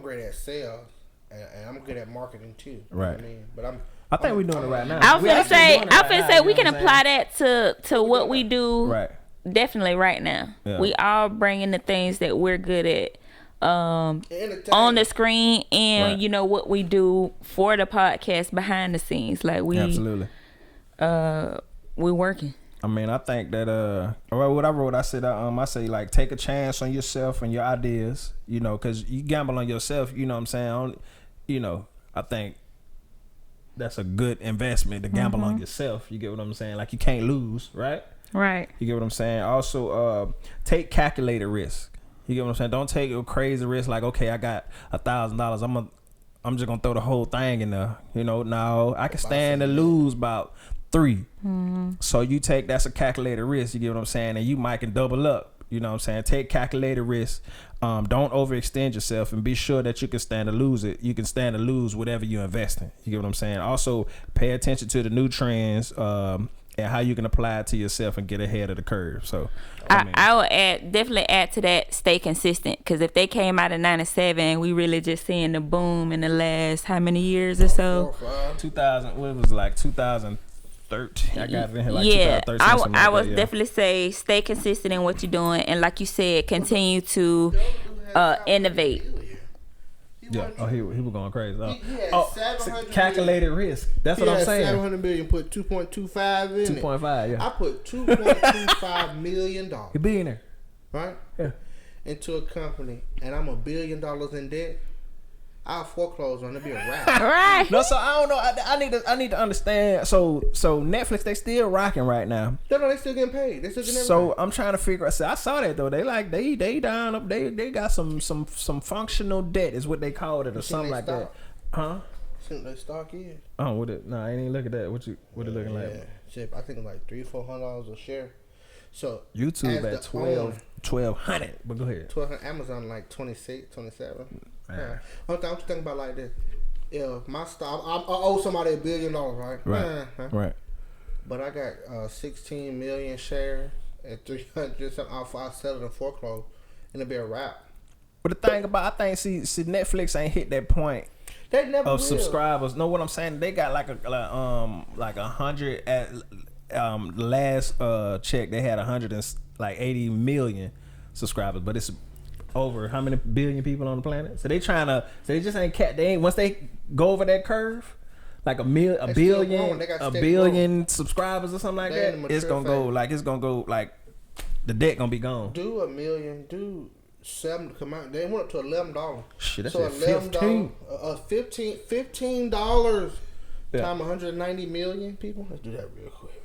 great at sales and I'm good at marketing too. Right. Know what I mean? But I think we're doing it right now. I was gonna say we can apply that to what we do. Right. definitely right now. Yeah. We all bringing the things that we're good at on the screen, and you know what we do for the podcast behind the scenes. Like we absolutely we're working. I mean, I think that what I wrote, I said I say like take a chance on yourself and your ideas, you know, because you gamble on yourself, you know what I'm saying? You know, I think that's a good investment to gamble on yourself. You get what I'm saying? Like you can't lose, right? Right. You get what I'm saying? Also, take calculated risk. You get what I'm saying? Don't take a crazy risk like, okay, I got $1,000. I'm just gonna throw the whole thing in there. You know, no, I can stand to lose about 3. So you take, that's a calculated risk. You get what I'm saying? And you might can double up. You know what I'm saying? Take calculated risks. Don't overextend yourself, and be sure that you can stand to lose it. You can stand to lose whatever you invest in. You get what I'm saying? Also, pay attention to the new trends and how you can apply it to yourself and get ahead of the curve. So I will definitely add to that, stay consistent, because if they came out in 97, we really just seeing the boom in the last how many years or so? 2000, what was it, like 2013? I got it in here like 2013. I would definitely say stay consistent in what you're doing, and like you said, continue to innovate. Yeah. Oh, he was going crazy. Calculated risk. That's what I'm saying. 700 million. Put 2.25 in 2.5. Yeah. I put 2.25 million dollars. You billionaire, right? Yeah. Into a company, and I'm $1 billion in debt. I'll foreclose on it. Be a wrap. Right. No, so I don't know. I need to understand. So Netflix, they still rocking right now. No, they still getting paid. They still getting everything. So I'm trying to figure out. I saw that though. They down up. They got some functional debt is what they called it, or something like that. Huh? See what their stock is. Oh, what it? No, I ain't even look at that. What it looking like? Shit, I think it's like $300-$400 a share. So YouTube at 1,200. But go ahead. 1,200. Amazon like 26, 27. Yeah. I'm just thinking about like this. Yeah, my stock. I owe somebody $1 billion, right? Right. Right. But I got 16 million shares at 300 something. I'll sell it and foreclose, and it'll be a wrap. But the thing about, I think, see, Netflix ain't hit that point. They never of will. Subscribers. Know what I'm saying? They got like 100 at last check. They had 180 million subscribers, but it's over how many billion people on the planet? So they just ain't they ain't, once they go over that curve, like a billion subscribers or something like that, it's gonna go like the debt gonna be gone. Do $1 million, do 7 come out. They went up to $11. Shit, that's so $15. $15 times 190 million people. Let's do that real quick.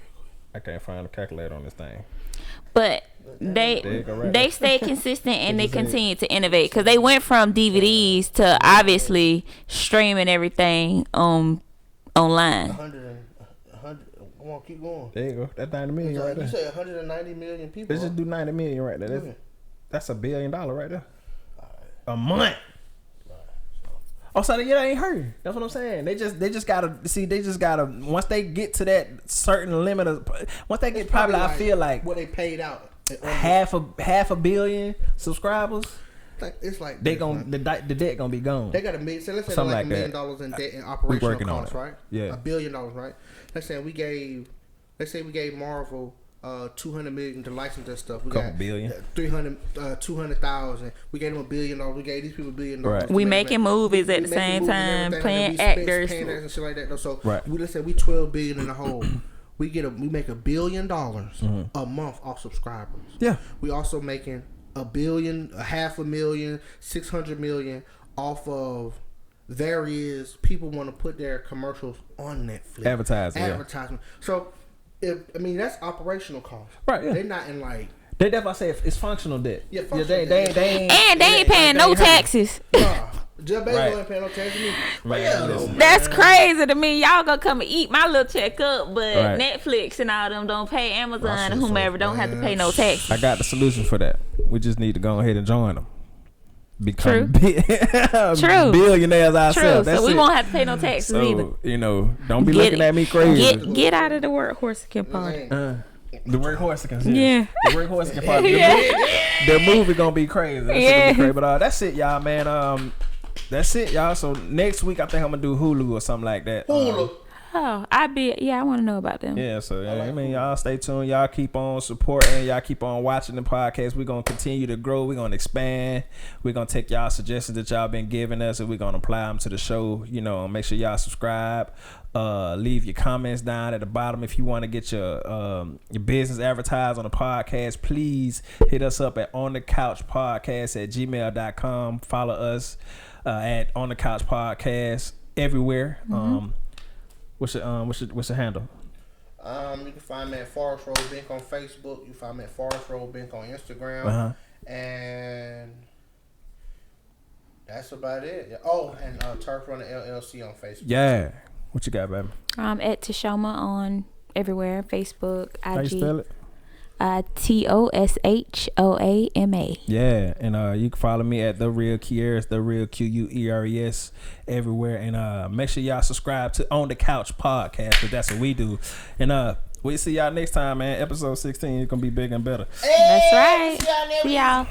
I can't find a calculator on this thing. But they stay consistent and they continue to innovate, because they went from DVDs to obviously streaming everything online. 100. Come on, keep going. There you go. That's 90 million right there. You say 190 million people. Let's just do 90 million right there. That's $1 billion right there. A month. Oh, so yeah, they ain't hurt. That's what I'm saying. They just gotta once they get to that certain limit of, once they get probably like, I feel like what they paid out, half a billion subscribers. It's like they the debt gonna be gone. They got $1 million. So let's say something like $1 million in debt and operational costs, right? Yeah, $1 billion, right? Let's say we gave Marvel $200 million to license that stuff. We got billion. 200,000. We gave them $1 billion. We gave these people $1 billion. Right. We making movies at the same time, playing actors, and shit like that. So right. Let's say we $12 billion in the hole. We make $1 billion a month off subscribers. Yeah. We also making $1 billion, $500,000, $600 million off of various people want to put their commercials on Netflix. Advertisement. So. That's operational cost. Right, yeah. They're not in like. They definitely say it's functional debt. Yeah, functional debt. They ain't paying no taxes. Jeff Bezos ain't paying no taxes either. Right. That's crazy to me. Y'all gonna come and eat my little check up, but Netflix and all them don't pay. Amazon and whomever don't have to pay no taxes. I got the solution for that. We just need to go ahead and join them. Become billionaires ourselves. True. So we won't have to pay no taxes either. Don't be looking at me crazy. Get out of the workhorse party. The workhorse. Yeah. The workhorse party. The movie gonna be crazy. But that's it, y'all, man. That's it, y'all. So next week I think I'm gonna do Hulu or something like that. Oh, I want to know about them. Yeah, so I mean, y'all stay tuned. Y'all keep on supporting. Y'all keep on watching the podcast. We're going to continue to grow. We're going to expand. We're going to take y'all suggestions that y'all been giving us, and we're going to apply them to the show. You know, make sure y'all subscribe. Leave your comments down at the bottom. If you want to get your business advertised on the podcast, please hit us up at onthecouchpodcast@gmail.com. Follow us at On The Couch Podcast everywhere. What's your handle? You can find me at Forest Road Bank on Facebook. You can find me at Forest Road Bank on Instagram. And that's about it. Oh, and Turf Runner LLC on Facebook. Yeah. What you got, baby? At Toshoama on everywhere. Facebook, IG. How you spell it? Toshoama. Yeah, and you can follow me at The Real Queres, The Real Queres, everywhere. And make sure y'all subscribe to On The Couch Podcast, because that's what we do. And we'll see y'all next time, man. Episode 16 is gonna be bigger and better. That's right. See y'all.